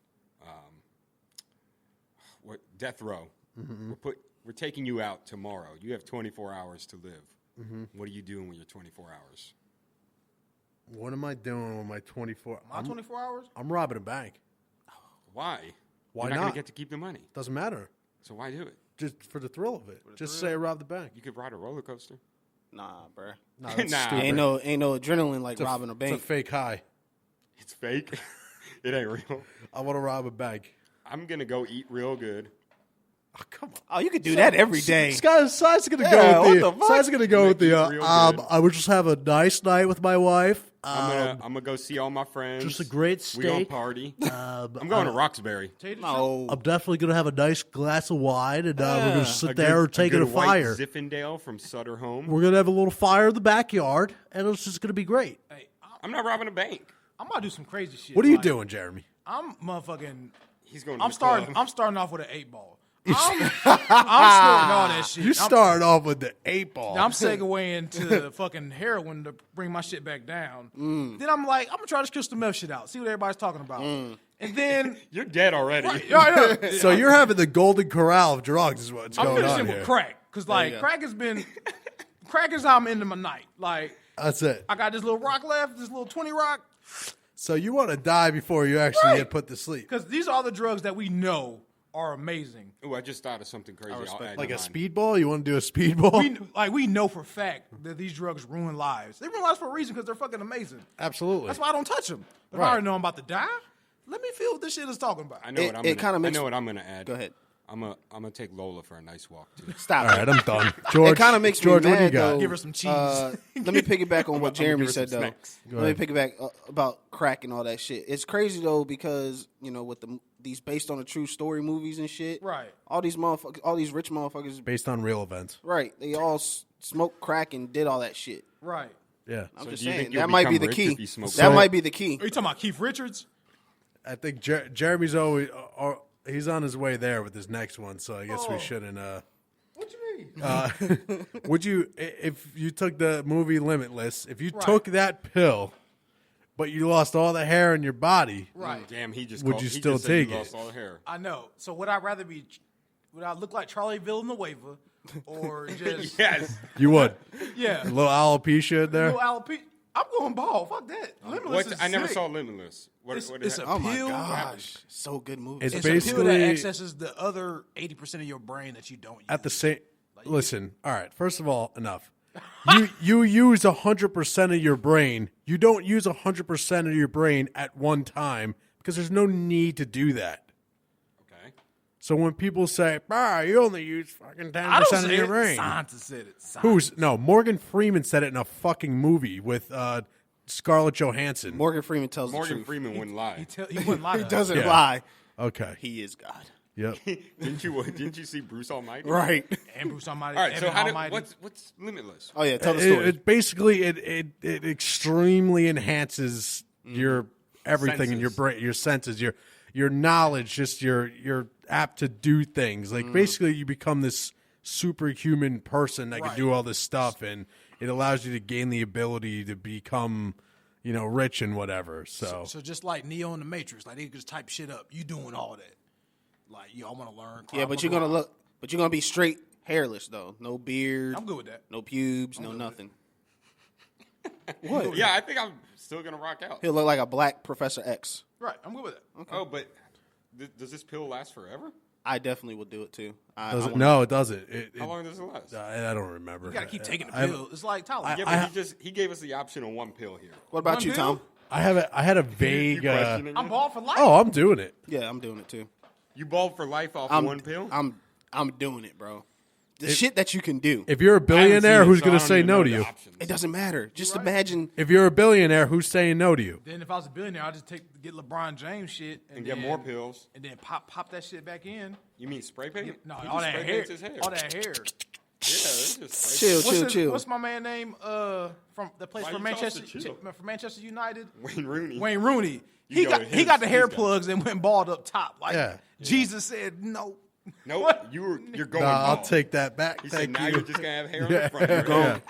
death row. Mm-hmm. We're taking you out tomorrow. You have 24 hours to live. Mm-hmm. What are you doing with your 24 hours? What am I doing with my 24? My 24 hours? I'm robbing a bank. Why? Why You're not not? going to get to keep the money. Doesn't matter. So why do it? Just for the thrill of it. Just say I robbed the bank. You could ride a roller coaster. Nah, bruh. Nah, that's Nah. stupid. Ain't no adrenaline like It's a- robbing a It's a bank. fake high. It's fake. It ain't real. I want to rob a bank. I'm going to go eat real good. Oh, come on. Oh, you could do that every day. Sky's gonna Yeah, go what with the the. fuck? Sky's gonna go with the. Real good. I would just have a nice night with my wife. I'm gonna go see all my friends. just a great We gonna steak. party. I'm going to Roxbury. No. I'm definitely gonna have a nice glass of wine, and we're gonna sit A there good- taking a good white fire. Zinfandel from Sutter Home. We're gonna have a little fire in the backyard, and it's just gonna be great. Hey, I'm not robbing a bank. I'm about to do some crazy shit. What are you Like, doing, Jeremy? I'm motherfucking. He's going to I'm the starting. club. I'm starting off with an 8-ball. I'm snorting all that shit. You started off with the 8-ball. I'm segueing to fucking heroin to bring my shit back down. Then I'm like, I'm gonna try this crystal meth shit out. See what everybody's talking about. And then You're dead already. I know. So you're having the golden corral of drugs, is what's I'm going on finishing here. with crack because like go. crack is how I'm into my night. Like That's it. I got this little rock left, this little 20 rock. So you want to die before you actually Right. get put to sleep, Because these are the drugs that we know are amazing. Ooh, I just thought of something crazy. I'll respect add like to a mine. speedball. You want to do a speedball? We know for a fact that these drugs ruin lives. They ruin lives for a reason because they're fucking amazing. Absolutely. That's why I don't touch them. But if Right. I already know I'm about to die, let me feel what this shit is talking about. I know what I'm It gonna. kinda I makes- know what I'm gonna add. Go ahead. I'm gonna take Lola for a nice walk too. Stop. All right, I'm done. George, It kind of makes George, me what do you mad, got? though. Give her some cheese. Let me piggyback on what Jeremy give her said, some though. snacks. Let me piggyback about crack and all that shit. It's crazy, though, because, with these based on a true story movies and shit. Right. All these motherfuckers, all these rich motherfuckers, Based on real events. right, they all smoked crack and did all that shit. Right. Yeah. I'm So just do you saying, think you'll that might be become the rich key. if you smoke That crack? might be the key. Are you talking about Keith Richards? I think Jeremy's always he's on his way there with his next one, so I guess we Oh. shouldn't. What you mean? Would you, if you took the movie Limitless, if you Right. took that pill, but you lost all the hair in your body, Right. Damn, he just Would called, you he still just said you take it? lost all the hair. I know. So would I rather be? Would I look like Charlie Villanueva, or just Yes. you would. yeah? A little alopecia in there. Little alopecia. I'm going bald. Fuck that. Limitless is I never sick. saw Limitless. What It's is a that? Oh, my pill. gosh. So good movie. It's It's a pill that basically accesses the other 80% of your brain that you don't use. at the same. Listen, all right. First of all, enough. You use 100% of your brain. You don't use 100% of your brain at one time because there's no need to do that. Okay. So when people say, you only use fucking 10% I don't of say your it. brain. Scientists said it. Scientists. Who's no? Morgan Freeman said it in a fucking movie with Scarlett Johansson. Morgan Freeman tells the Morgan truth. Freeman wouldn't lie. He wouldn't lie. He to us. doesn't Yeah. lie. Okay. He is God. Yep. Didn't you see Bruce Almighty? Right. And Bruce Almighty. All right. So Evan how Almighty. what's Limitless? Oh yeah, tell the story. It basically it extremely enhances your everything in your Senses. brain, your senses, your knowledge, just you're apt to do things. Like basically you become this superhuman person that can do all this stuff, and it allows you to gain the ability to become, rich and whatever. So So just like Neo in the Matrix, like they could just type shit up. You doing all that. Like, I want to learn. Yeah, but you're gonna be straight hairless though. No beard. I'm good with that. No pubes. No nothing. Yeah, I think I'm still gonna rock out. He'll look like a black Professor X. Right, I'm good with that. Oh, but does this pill last forever? I definitely would do it too. does it? No, it doesn't. How long does it last? I don't remember. You got to keep taking the I- pill. It's like Tyler. Yeah, but he gave us the option of one pill here. What about One you, pill? Tom? I had a vague. You questioning I'm it? bald for life. Oh, I'm doing it. Yeah, I'm doing it too. You bald for life off I'm one pill? I'm doing it, bro. The shit that you can do. If you're a I haven't billionaire, seen it, who's so going I to don't say even no know to the you? options. It doesn't matter. Just imagine. If you're a billionaire, who's saying no to you? Then if I was a billionaire, I'd just get LeBron James shit And get more pills. and then pop that shit back in. You mean spray paint? No, He all just that spray hair, paints his hair. all that hair. Yeah, it's just spray Chill, chill. What's my man name? From the place Why for you tell us Manchester, to chill? for Manchester United. paint. Wayne Rooney. Wayne Rooney. You go with He him. got the hair He's got- plugs and went bald up top. Like Yeah. Jesus said, no. Nope, What? you're going Nah, I'll bald. take that back. He said, Thank now you. you're just going to have hair on the front of your Yeah. head.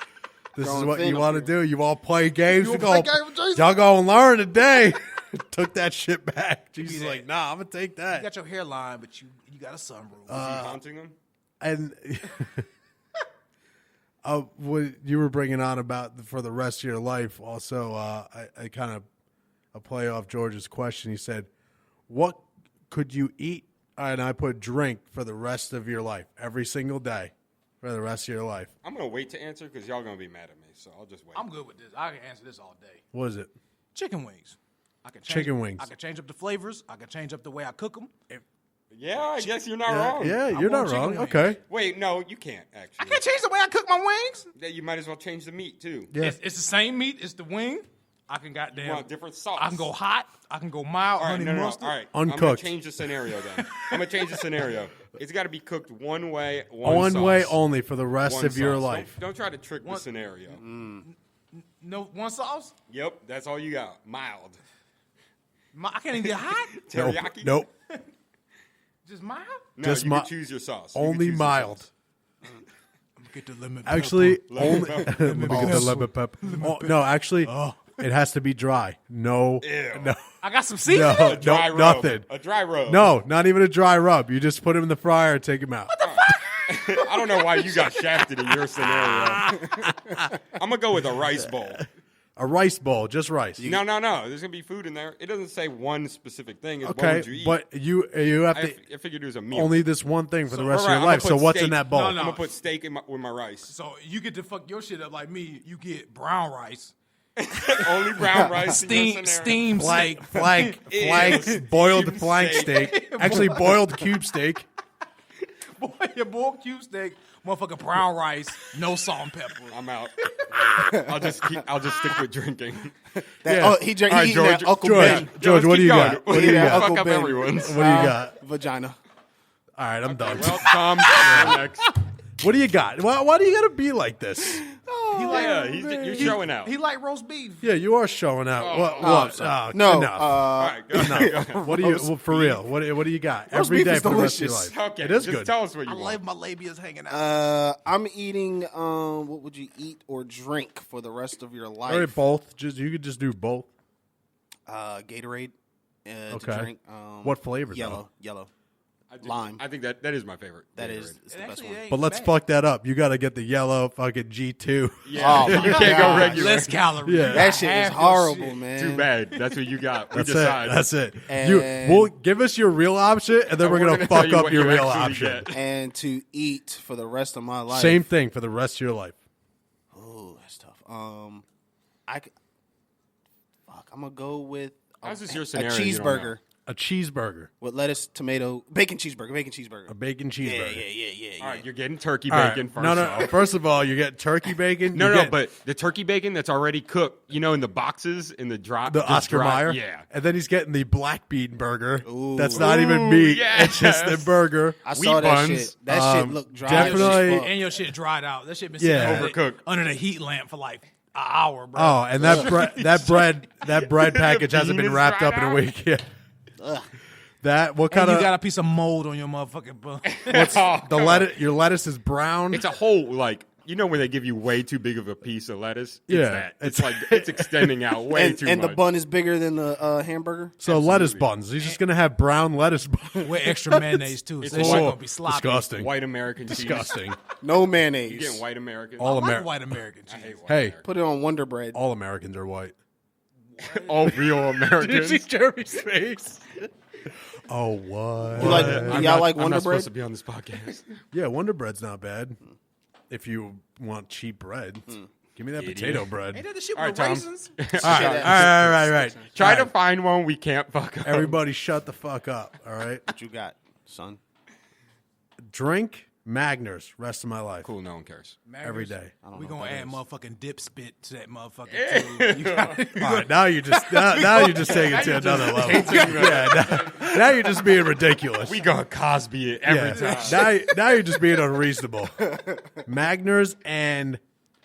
This is Growing what thin you up want to here. do. You all play games. You You wanna go, play games, Jason? y'all gonna learn today. Took that shit back. Jesus like, nah, I'm gonna take You that. got your hairline, but you got a sunroof. Is he haunting him? And what you were bringing on about for the rest of your life, also, I kind of a play off George's question. He said, "What could you eat?" And I put drink for the rest of your life, every single day, for the rest of your life. I'm going to wait to answer because y'all going to be mad at me, so I'll just wait. I'm good with this. I can answer this all day. What is it? Chicken wings. I can change, Chicken wings. I can change up the flavors. I can change up the way I cook them. Yeah, I guess you're not wrong. Yeah, I'm you're going not wrong. chicken wings. Okay. Wait, no, you can't, actually. I can't change the way I cook my wings. Yeah, you might as well change the meat, too. Yeah. It's the same meat. It's the wing. I can goddamn. You want different sauce. I can go hot. I can go mild. All right, honey no. mustard. All right, I'm going Uncooked. to change the scenario then. I'm going to change the scenario. It's got to be cooked one way, one One sauce. way only for the rest One of your sauce. life. Don't try to trick the scenario. No one sauce. Yep, that's all you got. Mild. I can't even get hot. Nope. Teriyaki? Nope. Just mild. No, Just you mi- can choose your sauce. You can Only choose your mild. sauce. Get the lemon. Actually, Lemon only pepper. let me get the lemon pepper. Oh, no, actually, it has to be dry. No, Ew. no, I got some seasoning. no, A dry no, rub. nothing. A dry rub. No, not even a dry rub. You just put them in the fryer and take them out. I don't know why you got shafted in your scenario. I'm going to go with a rice bowl. A rice bowl, just rice. No. There's going to be food in there. It doesn't say one specific thing. It's what Okay, would you eat? but you have I to figured it was a meal. only this one thing for the rest All right, of I'm your life. gonna So put what's in steak- that bowl? No, I'm going to put steak with my rice. So you get to fuck your shit up like me. You get brown rice, Only brown rice in your scenario. steam steak. Flank, Ew. boiled Cube flank steak. steak. Actually, boiled cube steak. Boy, your boiled cube steak, motherfucking brown rice, no salt and pepper. I'm out. I'll just stick with drinking. Yeah. He drank. All right, He eating that George. Uncle George, Ben George, what do you Let's got? keep What going. do you Yeah, got? Fuck Uncle up Ben. everyone's. What do you got? vagina. All right, I'm done. Well, Tom, you're next. What do you got? Why do you got to be like this? He like, Yeah, you're showing out. he like roast beef. Yeah, you are showing out. What? I'm What? sorry. Oh, No, enough. All right, go ahead. What do you? Well, for real? What do you got? Roast Every beef day is for the rest of your delicious. life. Okay, It is just good. tell us what you I want. love my labias hanging out. I'm eating. What would you eat or drink for the rest of your life? All right, both. You could just do both. Gatorade. Okay. To drink. What flavor, though? Yellow. I think- Lime. I think that is my favorite. That Gatorade. is it's the It best actually one. ain't But let's bad. fuck that up. You got to get the yellow fucking G2. Yeah, Oh, you my can't go God. regular. Less calories. Yeah. That shit is Half your horrible, shit. man. Too bad. That's what you got. We That's decide. it. That's it. And- We'll give us your real option, and then we're gonna tell fuck you up what your you real actually option. get. And to eat for the rest of my life. Same thing for the rest of your life. Oh, that's tough. Fuck. I'm gonna go with How's this your a scenario? You don't cheeseburger. A cheeseburger. with lettuce, tomato, bacon cheeseburger. A bacon cheeseburger. Yeah. All right, you're getting turkey All right. bacon first. No. off. First of all, you get turkey bacon. No, you no, get but the turkey bacon that's already cooked, in the boxes in the drop. the just Oscar dry- Mayer. Yeah. And then he's getting the black bean burger. Ooh. That's not even Ooh, meat. yes. It's just the burger. I Wheat saw that buns. shit. That shit looked dry. as definitely- fuck. And your shit dried out. That shit been Yeah. sitting Overcooked. under the heat lamp for like an hour, bro. Oh, and that bread package hasn't bean been is wrapped dried up in a out? week yet. That what and kind you of got a piece of mold on your motherfucking bun. the lettuce? Your lettuce is brown. It's a whole when they give you way too big of a piece of lettuce. It's Yeah, that. it's- It's like it's extending out way too and much. the bun is bigger than the hamburger. so lettuce buns. He's just gonna have brown lettuce buns. With extra mayonnaise too. It's So that shit all gonna be sloppy. Disgusting. white American cheese. Disgusting. No You mayonnaise. getting white American? All I like American. white American cheese. I hate white Hey. American. Put it on Wonder Bread. All Americans are white. All real Americans. Jeremy's face? Oh, what? You like? I'm y'all not- like I'm Wonder not Bread? supposed to be on this podcast. Yeah, Wonder Bread's not bad. If you want cheap bread, give me that potato bread. Ain't that the shit All with right, Tom. raisins? All right. Try All to right. find one we can't fuck up. Everybody, shut the fuck up. All right. What you got, son? Drink Magners rest of my life. Cool, no one cares. Every day. We know gonna what that add is. motherfucking dip spit to that motherfucking too. You got it. All right, now you just now you just take it to another level. Yeah, now you're just being ridiculous. We gonna Cosby it every Yeah. time. Now you're just being unreasonable. Magners and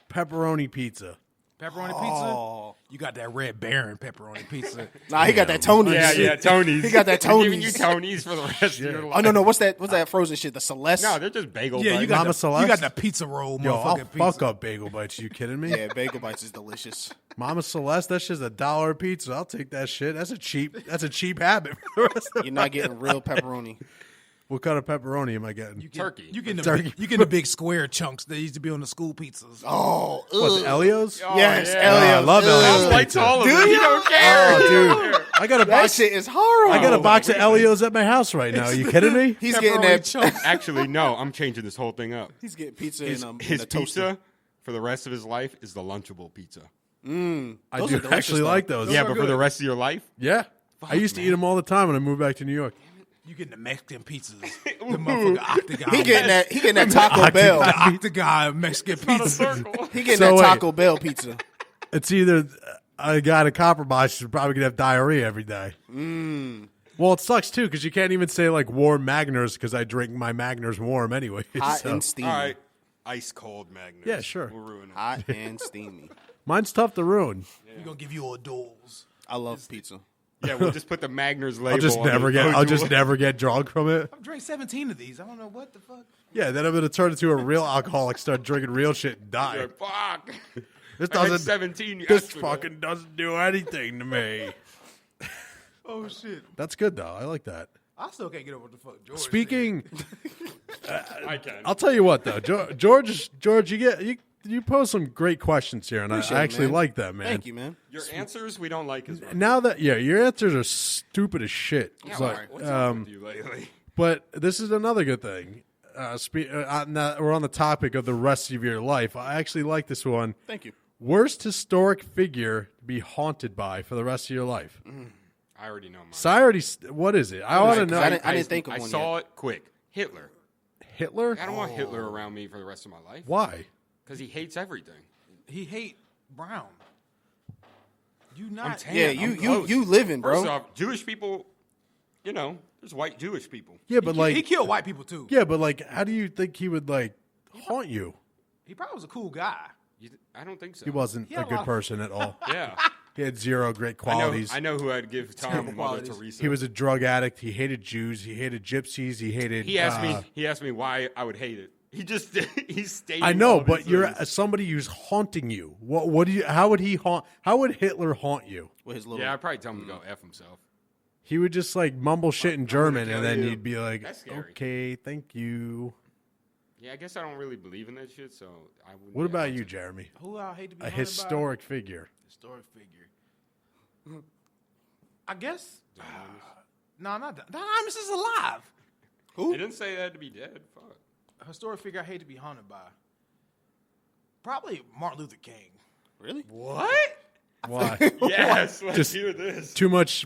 pepperoni pizza. Pepperoni pizza. You got that Red Baron pepperoni pizza. Nah, he got that Tony's. Yeah, Tony's. He got that We're giving you Tony's. Tony's for the rest of your life. Oh no, what's that? What's that frozen shit? The Celeste. No, they're just bagel. Yeah, you buns. got Mama the, Celeste? you got the pizza roll, Yo, I'll motherfucking fuck pizza. up bagel bites. You kidding me? Yeah, Bagel Bites is delicious. Mama Celeste, that's just $1 a pizza. I'll take that shit. That's a cheap habit for the rest of You're not getting real pepperoni. What kind of pepperoni am I getting? Turkey. You getting the Turkey. big, you getting the big square chunks that used to be on the school pizzas. Oh, What, the Elio's? yes, yeah. Elio's. I love Elio's. I'm like tall of Do it. you? You don't care. Oh, dude. I got a That box. shit is horrible. I got a box of Elio's at my house right now. Are you kidding me? He's getting Pepperoni that. chunks. Actually, no. I'm changing this whole thing up. He's getting pizza His, in his a toaster. pizza for the rest of his life is the Lunchable pizza. I Those do are delicious, actually though. like those. Yeah, but for the rest of your life, Yeah. I used to eat them all the time when I moved back to New York. You getting the Mexican pizzas, the motherfucking octagon. He getting that. He getting that Taco Bell. the octagon Mexican pizza. He getting So that wait. Taco Bell pizza. It's either I got a compromise. She's probably gonna have diarrhea every day. Well, it sucks too because you can't even say like warm Magners because I drink my Magners warm anyway. Hot so. and steamy. all right, ice cold Magnus. Yeah, sure. We'll ruin it. Hot and steamy. Mine's tough to ruin. We gonna give you a doors. I love pizza. Yeah, we'll just put the Magners label. I'll just on never it. get. I'll just never get drunk from it. I've drank 17 of these. I don't know what the fuck. Yeah, then I'm gonna turn into a real alcoholic, start drinking real shit, and die. You're like, fuck. This I had doesn't. 17. You This asked for fucking doesn't do anything to me. Oh shit! That's good though. I like that. I still can't get over what the fuck George. Speaking, that. I can. I'll tell you what though, George, you pose some great questions here, and I Appreciate it, actually man. like that, man. Thank you, man. Your answers we don't like as much. Now that your answers are stupid as shit. Yeah, So, what's up with you lately? but this is another good thing. We're on the topic of the rest of your life. I actually like this one. Thank you. Worst historic figure to be haunted by for the rest of your life. I already know mine. So I already. What is it? I want to know. I didn't think of I one saw yet. it quick. Hitler. Hitler. I don't want Hitler around me for the rest of my life Why? because he hates everything. he hate Brown. You I'm not? tan. Yeah, I'm close. you living, First bro. off, Jewish people, there's white Jewish people. Yeah, but like, he killed white people too. yeah, but like, how do you think he would like haunt you? He probably was a cool guy. I don't think so. He wasn't Yeah, a good well- person at all. Yeah. He had zero great I know, qualities. I know who I'd give Tom Terrible Mother qualities. Teresa. He was a drug addict. He hated Jews. He hated gypsies. He hated. He asked me why I would hate it. He just he stated. I know, all of but his you're things. somebody who's haunting you. What do you? How would he haunt? How would Hitler haunt you? With his little. Yeah, I'd probably tell him to go f himself. He would just like mumble shit in German, kill and then you. you'd be like, That's scary. "Okay, thank you." Yeah, I guess I don't really believe in that shit, so I wouldn't. What be about able you, to. Jeremy? Who I hate to be A haunted historic figure. by? Historic figure. I guess. No, not Don Imus is alive. He didn't say that to be dead. Fuck. A historic figure I hate to be haunted by. Probably Martin Luther King. Really? What? Why? Yes. Let's Just- hear this. Too much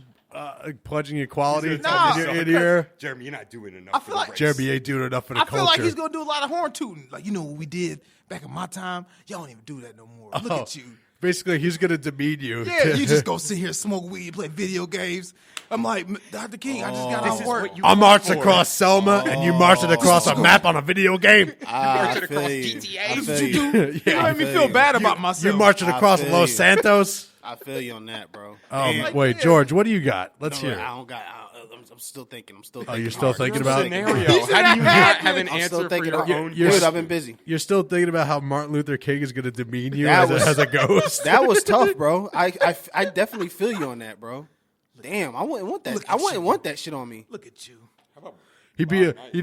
Pledging equality He's gonna tell me in something. your Jeremy, you're not doing enough. I for feel the like race. Jeremy ain't doing enough for the I culture. feel like he's gonna do a lot of horn tooting. Like, you know what we did back in my time? Y'all don't even do that no more. Look Oh, at you. Basically, he's going to demean you. Yeah, you just go sit here, smoke weed, play video games. I'm like, Dr. King, I just got This off is work. what you I marched for. across Selma, and you marched it across a map on a video game. I marching feel across you. GTA. I That's feel what you you. do. You Yeah, made me I feel feel bad you. about myself. You marching I across feel Los you. Santos. I feel you on that, bro. Like, Wait, yeah. George, what do you got? Let's No, hear I it. don't got. I'm still thinking. I'm still. Oh, thinking you're still hard. thinking Your about scenario. He said How do you not have an I'm still answer for thinking your of- own? Dude, question? I've been busy. You're still thinking about how Martin Luther King is going to demean you That as, was- as a ghost. That was tough, bro. I definitely feel you on that, bro. Damn, I wouldn't want that. Look I at wouldn't you. want that shit on me. Look at you. How about He'd be, he'd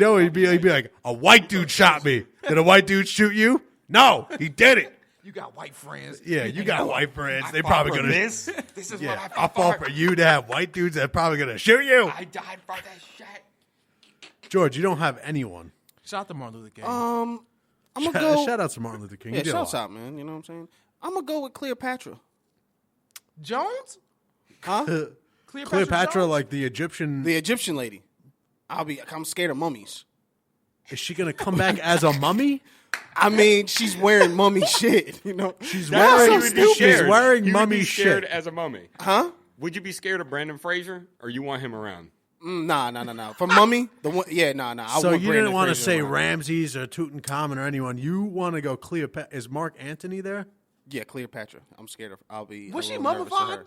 be like, a white dude shot me. Did a white dude shoot you? No, he did it. You got white friends. Yeah, you got white friends. They fought probably for gonna. this? This is Yeah, what I fought for you to have white dudes that probably gonna shoot you. I died for that shit. George, you don't have anyone. Shout out to Martin Luther King. I'm gonna go. Shout out to Martin Luther King. Yeah, He did a shouts lot. out, man. You know what I'm saying? I'm gonna go with Cleopatra. Jones? Huh? Cleopatra, Jones? like the Egyptian. The Egyptian lady. I'm scared of mummies. Is she gonna come back as a mummy? I mean, she's wearing mummy shit. You know, She's That's wearing. how you would be She's scared. wearing You would mummy be scared shit. as a mummy. huh? Would you be scared of Brandon Fraser, or you want him around? Nah. For mummy, the one. Yeah, nah. I So want you Brandon didn't want to Fraser say around. Ramses or Tutankhamun or anyone. You want to go Cleopatra. Is Mark Antony there? Yeah, Cleopatra. I'm scared of. I'll be. Was a she little nervous of mummified? her.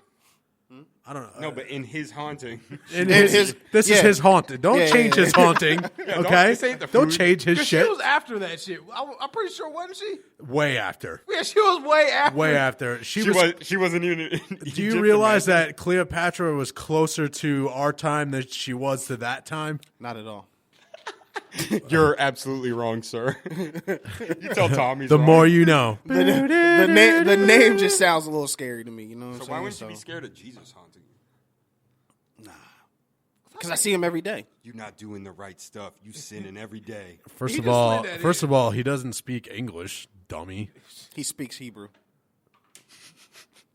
I don't know. No, but in his haunting. In his- this is yeah. his haunted. Don't Yeah, change yeah, his haunting. Okay. this ain't the Don't food. change his 'Cause shit. she was after that shit. I'm pretty sure, wasn't she? Way after. Yeah, she was way after. Way after. She She was. she wasn't even. Do you realize that Cleopatra was closer to our time than she was to that time? Not at all. You're absolutely wrong, sir. You tell Tom he's The wrong. more you know. The name just sounds a little scary to me. You know what I'm So saying? why wouldn't you be scared of Jesus haunting you? Because I see him every day. You're not doing the right stuff. You sinning every day. First He of just all, slid that first in. of all, he doesn't speak English, dummy. He speaks Hebrew.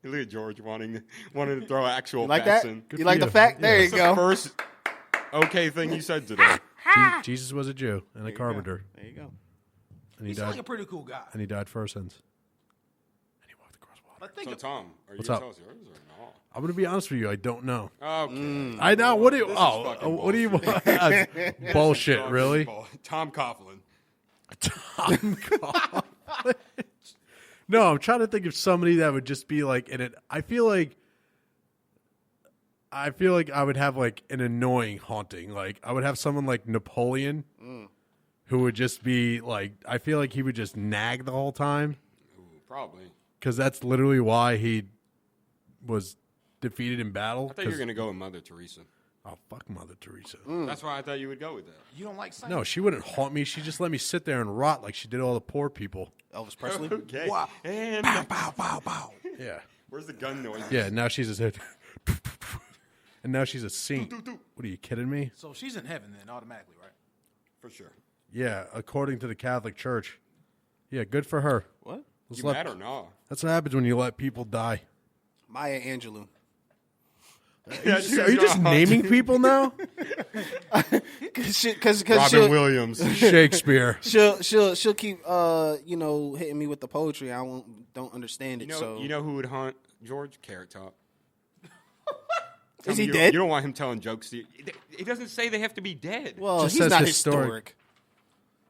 You look at George wanting to throw actual You like facts that? in. You for like the you. fact? There you It's the go. first okay thing you said today. Jesus was a Jew and a carpenter, There you go. and he He's like a died. pretty cool guy. And he died for our sins. And he walked across water. Like, think So of- Tom, are you What's gonna up? tell us yours or no? I'm gonna be honest with you. I don't know. Okay. I know. What do you? This is Oh, fucking what do you want? Bullshit, really? Tom Coughlin. No, I'm trying to think of somebody that would just be like in it. I feel like I would have like an annoying haunting. Like I would have someone like Napoleon, who would just be like. I feel like he would just nag the whole time Ooh, probably. because that's literally why he was defeated in battle. I thought you were gonna go with Mother Teresa. Oh fuck, Mother Teresa. That's why I thought you would go with that. you don't like science? No, she wouldn't haunt me. She just let me sit there and rot like she did all the poor people. Elvis Presley. Okay. Wow. And Bow, bow, bow, bow. Yeah, where's the gun noise? yeah. Now she's a and now she's a saint. What are you kidding me? So she's in heaven then, automatically, right? For sure. Yeah, according to the Catholic Church. Yeah, good for her. What? You mad or not? That's what happens when you let people die. Maya Angelou. Are you just naming people now? Because Robin Williams. Shakespeare. she'll keep hitting me with the poetry. I don't understand it. You know who would haunt George? Carrot Top. Is he you, dead? You don't want him telling jokes to you. It doesn't say they have to be dead. Well, Just he's says not historic.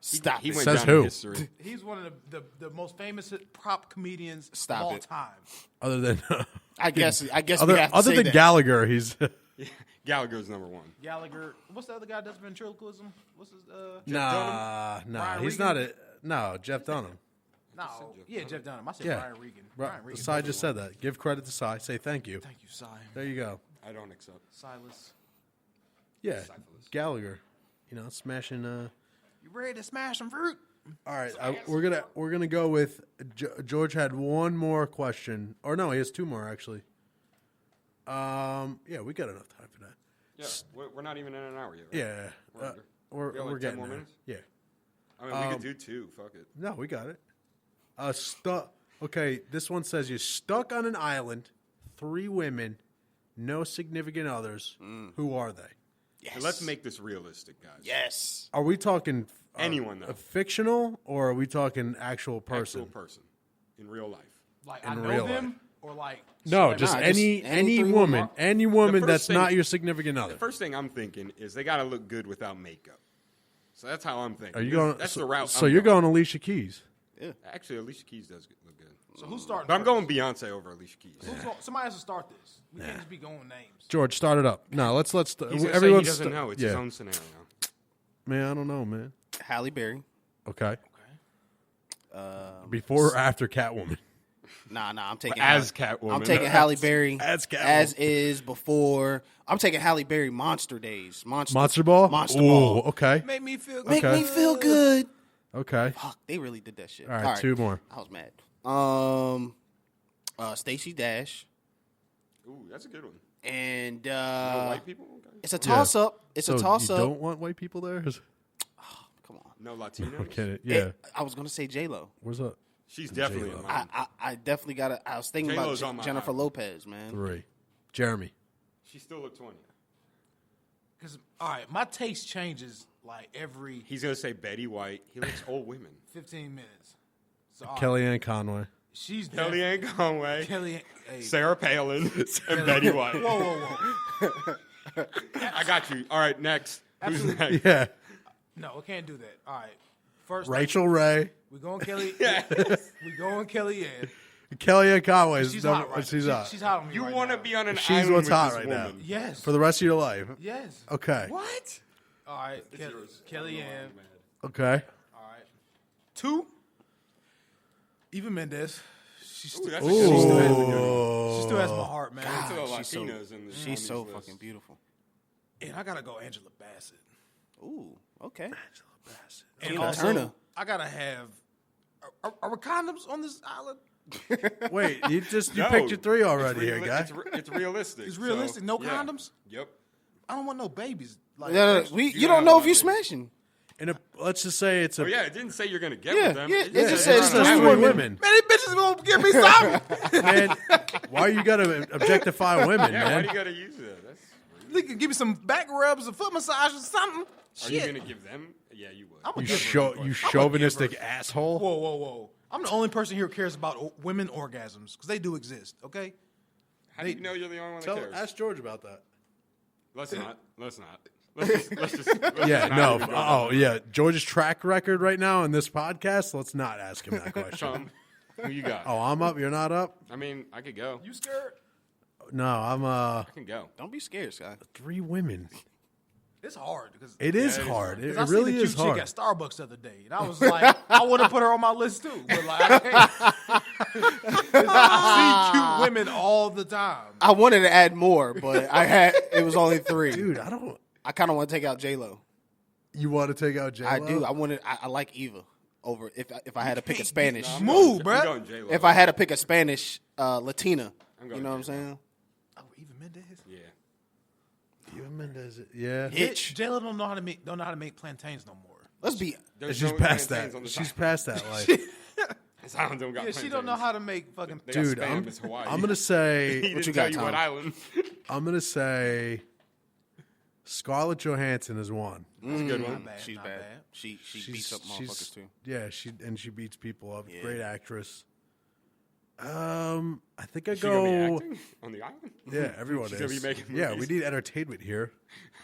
Stop he it. went Says down who? in history. He's one of the most famous prop comedians Stop of all it. time. Other than I guess we have to other say than that. Gallagher, he's Gallagher's number one. Gallagher. What's the other guy that does ventriloquism? What's his? nah. Brian He's Regan? not a no. Jeff Dunham. No, yeah, Jeff Dunham. I said Yeah. Brian Regan. Right. Brian Regan. Cy just said that. Give credit to Cy. Say thank you. Thank you, Cy. There you go. I don't accept. Silas. Yeah, Gallagher. You know, smashing. You ready to smash some fruit? All right, we're gonna go with George had one more question, or no, he has two more actually. Yeah, we got enough time for that. Yeah, we're not even in an hour yet. Right? Yeah, We're under. we're We got, like, 10 getting more there. minutes? Yeah, I mean, we could do two. Fuck it. no, we got it. Okay, this one says you're stuck on an island, 3 women, no significant others. Who are they? Yes. And let's make this realistic, guys. Yes. Are we talking Anyone, though. a fictional, or are we talking actual person? Actual person in real life. Like In I know real them life. or like No, celebrity? just Nah, just any any three woman, women. any woman first that's thing- not your significant other. The first thing I'm thinking is they got to look good without makeup. So that's how I'm thinking. Are you going? That's so, the route. So I'm you're going Alicia Keys. Actually, Alicia Keys does look good. So who's starting? But I'm first? going Beyonce over Alicia Keys. Somebody has to start this. We can't just be going names. George, start it up. No, let's. He's gonna say he Everyone's doesn't know. It's his own scenario. Man, I don't know, man. Halle Berry. Okay. Before or after Catwoman? Nah, I'm taking As Halle- Catwoman. I'm taking Halle Berry As Catwoman. as is before. I'm taking Halle Berry Monster Days. Monster Ball. Monster Ooh, Ball. okay. Make me feel. Make Okay. me feel good. Okay. Fuck, they really did that shit. All right, two more. I was mad. Stacey Dash Ooh, that's a good one. and No white people? Okay. it's a toss up. It's So a toss you up. don't want white people there? Come on. No Latinos? Okay. Yeah. I was gonna say J Lo. Where's that? She's definitely in J-Lo. mine. I definitely got to. I was thinking about J-Lo's on my Jennifer island. Lopez, man. 3. Jeremy. She still look 20. Because all right, my taste changes like every He's going to say Betty White. He likes old women. 15 minutes. So all right, Kellyanne Conway. she's Kellyanne Conway, Kellyanne. Hey, Sarah Palin, and Betty White. whoa. I got you. All right, next. Who's Absolutely. next? Yeah. No, we can't do that. All right. First, Rachel Ray. we going Kelly. We going Kellyanne. Kellyanne Conway. is She's number- hot right. She's hot. She's hot on me. You right want to now. be on an She's island what's with hot this right woman. now. Yes. For the rest of your life. Yes. Okay. What? All right. Kellyanne. Okay. All right. 2. Eva Mendes. She's Ooh, still, that's a good one. That's a good one. she still has my heart, man. To the she's so- Latinos in the She's so list. fucking beautiful. And I gotta go Angela Bassett. Ooh, okay. And Tina also, Turner. I gotta have. Are condoms on this island? Wait, you No, picked your 3 it's already here, reali- guy. It's realistic. It's realistic. so, No yeah. condoms? Yep. I don't want no babies. Like, You You don't don't know know if you about me. smashing. And let's just say it's a Oh yeah, it didn't say you're gonna get Yeah, with them. yeah, It it just said said it's it's on just an two 3 island. women. man, these bitches gonna give me something. Man, why you gotta objectify women, Yeah, why man? do you gotta use that? That's. They can give me some back rubs, a foot massage, or something. Are you Shit. gonna give them? Yeah, you would. I'm a You giver. you chauvinistic asshole. Whoa. I'm the only person here who cares about women orgasms because they do exist. Okay. How do you know you're the only one that cares? Ask George about that. Let's not. Let's just. Yeah, not no. even go Oh, there. yeah. George's track record right now in this podcast. Let's not ask him that question. Chum, who you got? Oh, I'm up. You're not up. I mean, I could go. You scared? No, I'm I can go. Don't be scared, Sky. 3 women. It's hard because It is it is hard. It I really seen a is cute hard. chick at Starbucks the other day, and I was like, I want to put her on my list too, but like, I can't. 'Cause I see cute women all the time. I wanted to add more, but it was only 3. Dude, I don't. I kind of want to take out J Lo. You want to take out J-Lo? I do. I like Eva over if I had to pick a Spanish. I'm Move, going, bruh. I'm going J-Lo. If I had to pick a Spanish Latina, I'm you going know what I'm J-Lo. saying? Oh, Eva Mendes. Yeah. Eva Mendes. Yeah. Hitch. J-Lo don't know how to make plantains no more. Let's be. There's She's no past plantains that. on the She's side. past that life. This island don't got Yeah, she don't know plantains. how to make fucking. They got Dude, Spam, it's Hawaii. I'm gonna say He didn't you tell got, you what Tom? island. I'm gonna say Scarlett Johansson is one. That's a good Not one. bad, She's not bad. bad. She beats up motherfuckers too. Yeah, she beats people up. Yeah. Great actress. I think I She gonna be go. acting on the island? Yeah, everyone She's is. gonna be making yeah, we movies. need entertainment here.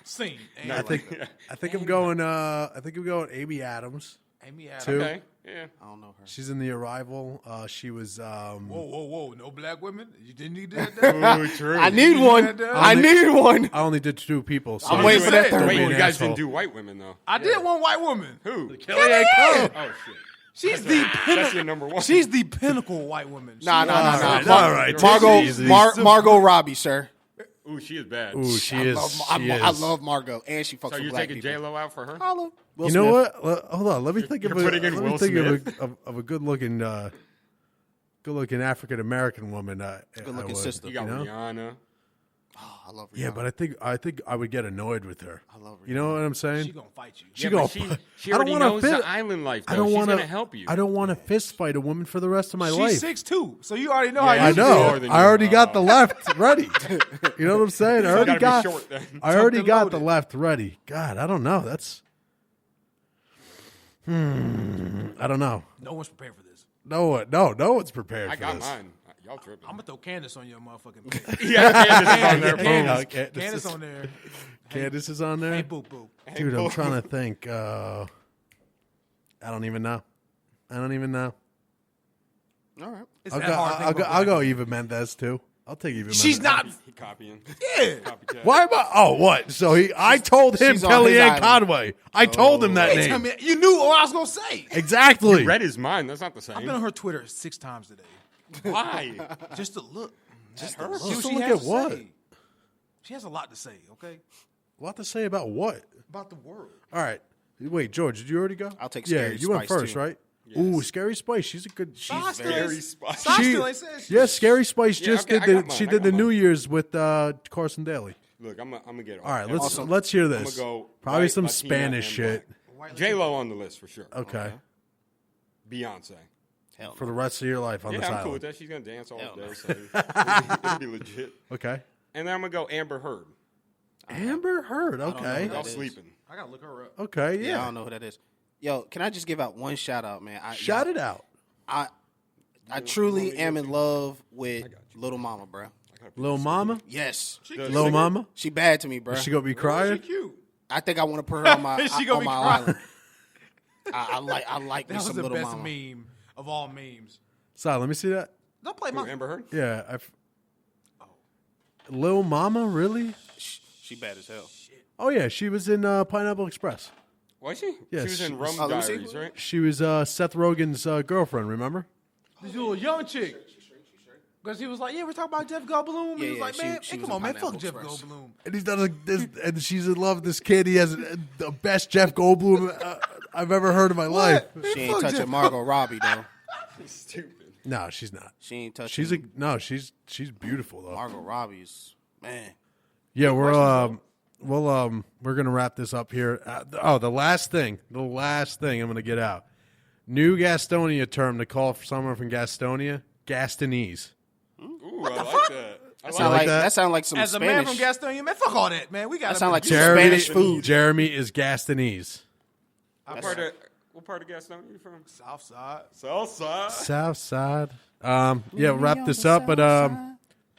Scene. And No, I think I'm going. I think I'm going Amy Adams. Amy Adams. Two. Okay. Yeah. I don't know her. She's in The Arrival. She was. Whoa! No black women. You didn't need that. Ooh, true. I need one. I need one. I only did 2 people. So I'm waiting for that saying. third Wait, one. you guys didn't do white women though. I did one white woman. Who? Kellyanne Conway. Oh shit. She's the That's your number one. she's the pinnacle white woman. Nah. All right. Margot, Jesus. Margot Robbie, sir. Ooh, she is bad. Ooh, she is. I love Margot, and she fucks So with you're black taking people. J Lo out for her? Holla. Will You know Smith. what? Hold on. Let me think You're of a. putting in Let me Will think Smith? of a good-looking, good-looking African American woman. Good-looking sister. You got know? Rihanna. Oh, I love Rihanna. Yeah, but I think I would get annoyed with her. I love You know what I'm saying? She gonna fight you. She Yeah, go. but she I don't already wanna knows the fit- island life, though. I don't She's want gonna help you. I don't want to fist fight a woman for the rest of my She's life. 6'2", so you already know Yeah, how I you know. More than I you. already got the left ready. You know what I'm saying? I already gotta be got. short, then. I already Something got the loaded. left ready. God, I don't know. That's. I don't know. No one's prepared for this. No one's prepared I for got this. mine. Y'all tripping. I'm gonna throw Candace on your motherfucking page. Yeah, Candace is on there. Candace, Boom. Candace Candace is- on there. Candace is on there. Hey, boo boo. Dude, I'm trying to think. I don't even know. All right. It's I'll that go, hard to think about I'll go black Eva Mendez too. I'll take Eva Mendez. She's not. He copying. Yeah. Copycat. Why am I? Oh, what? So I told him she's on his Kellyanne island. Conway. I told him that Wait, name. I mean, you knew what I was gonna say. Exactly. Read his mind. That's not the I've been same. on her Twitter 6 times today, Why? just to look. Just her. See what Just to she look has at to what? say. She has a lot to say. Okay, What to say about what? about the world. All right. Wait, George, did you already go? I'll take Yeah, Scary you went Spice, first, too. right? Ooh, Scary Spice. She's a good. Sai still very ain't- spicy. Sai She, still ain't said shit. yeah, Scary Spice Yeah, just okay, did I the. got mine, She I did got the New mine. Year's with Carson Daly. Look, I'm gonna get. All right, Awesome. let's hear I'm this. gonna go. Probably white, some Latino, Spanish and shit. black. J Lo on the list for sure. Okay, Beyonce. Hell for the rest of your life on Yeah, this I'm island. cool with that. She's gonna dance all Hell day, no. so it'll be legit. Okay, And then I'm gonna go Amber Heard. Amber Heard. Okay, know Y'all that is. sleeping. I gotta look her up. okay, Yeah, I yeah. don't know who that is. Yo, can I just give out one shout out, man? Shout it out, I truly am in love with Little Mama, bro. Lil Mama. Yes, Lil Mama. she bad to me, bro. Is she gonna be She crying? cute. I think I want to put her on my She gonna on be my crying. island. I like me That was some the Little best Mama. meme of all memes. Si, let me see that. Don't play Who, my. Amber Heard? Yeah, Lil Mama, really? She bad as hell. Oh yeah, she was in Pineapple Express. Was she? Yes, She was in she- Rum let me see. Diaries, right? She was Seth Rogen's girlfriend. Remember? This little young chick. Because he was like, yeah, we're talking about Jeff Goldblum. Yeah, he was yeah, like, she- man, she hey, was come in on, man, fuck Pineapple Jeff Express. Goldblum. And he's done this, and she's in love with this kid. He has the best Jeff Goldblum I've ever heard in my life. She ain't touching Margot Robbie though. Stupid. No, she's not. She ain't touching. She's beautiful though. Margot Robbie's man. Yeah, we're gonna wrap this up here. The last thing I'm gonna get out. New Gastonia term to call for someone from Gastonia, Gastonese. Ooh, I like that. I Sound like like that? that sound like some As a man Spanish. from Gastonia, man, fuck all that, man. We got That sound like some Jeremy, Spanish food. Jeremy is Gastonese. What part of Gastonia you from? South side. Southside. South Side. Yeah, wrap this up, but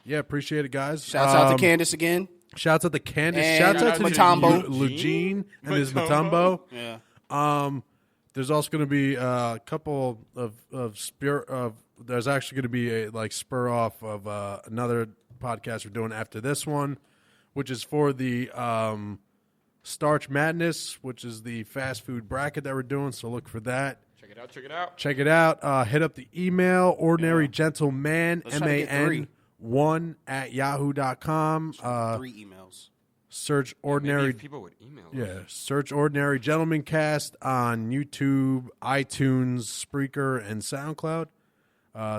yeah, appreciate it, guys. Shouts out to Candace again. Shouts out to Candace. And Shouts out to Matumbo. Eugene and his Matumbo. Matumbo. Yeah. There's also going to be a couple of there's actually going to be a like spur off of another podcast we're doing after this one, which is for the Starch Madness, which is the fast food bracket that we're doing. So look for that. Check it out. Check it out. Check it out. Hit up the email, ordinary gentleman, Let's try to get three. MAN1@yahoo.com. 3 emails. Search Maybe ordinary. if people would email. us. Yeah, search Ordinary Gentleman Cast on YouTube, iTunes, Spreaker, and SoundCloud.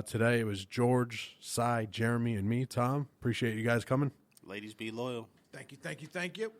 Today it was George, Cy, Jeremy, and me, Tom. Appreciate you guys coming. Ladies, be loyal. Thank you, thank you, thank you.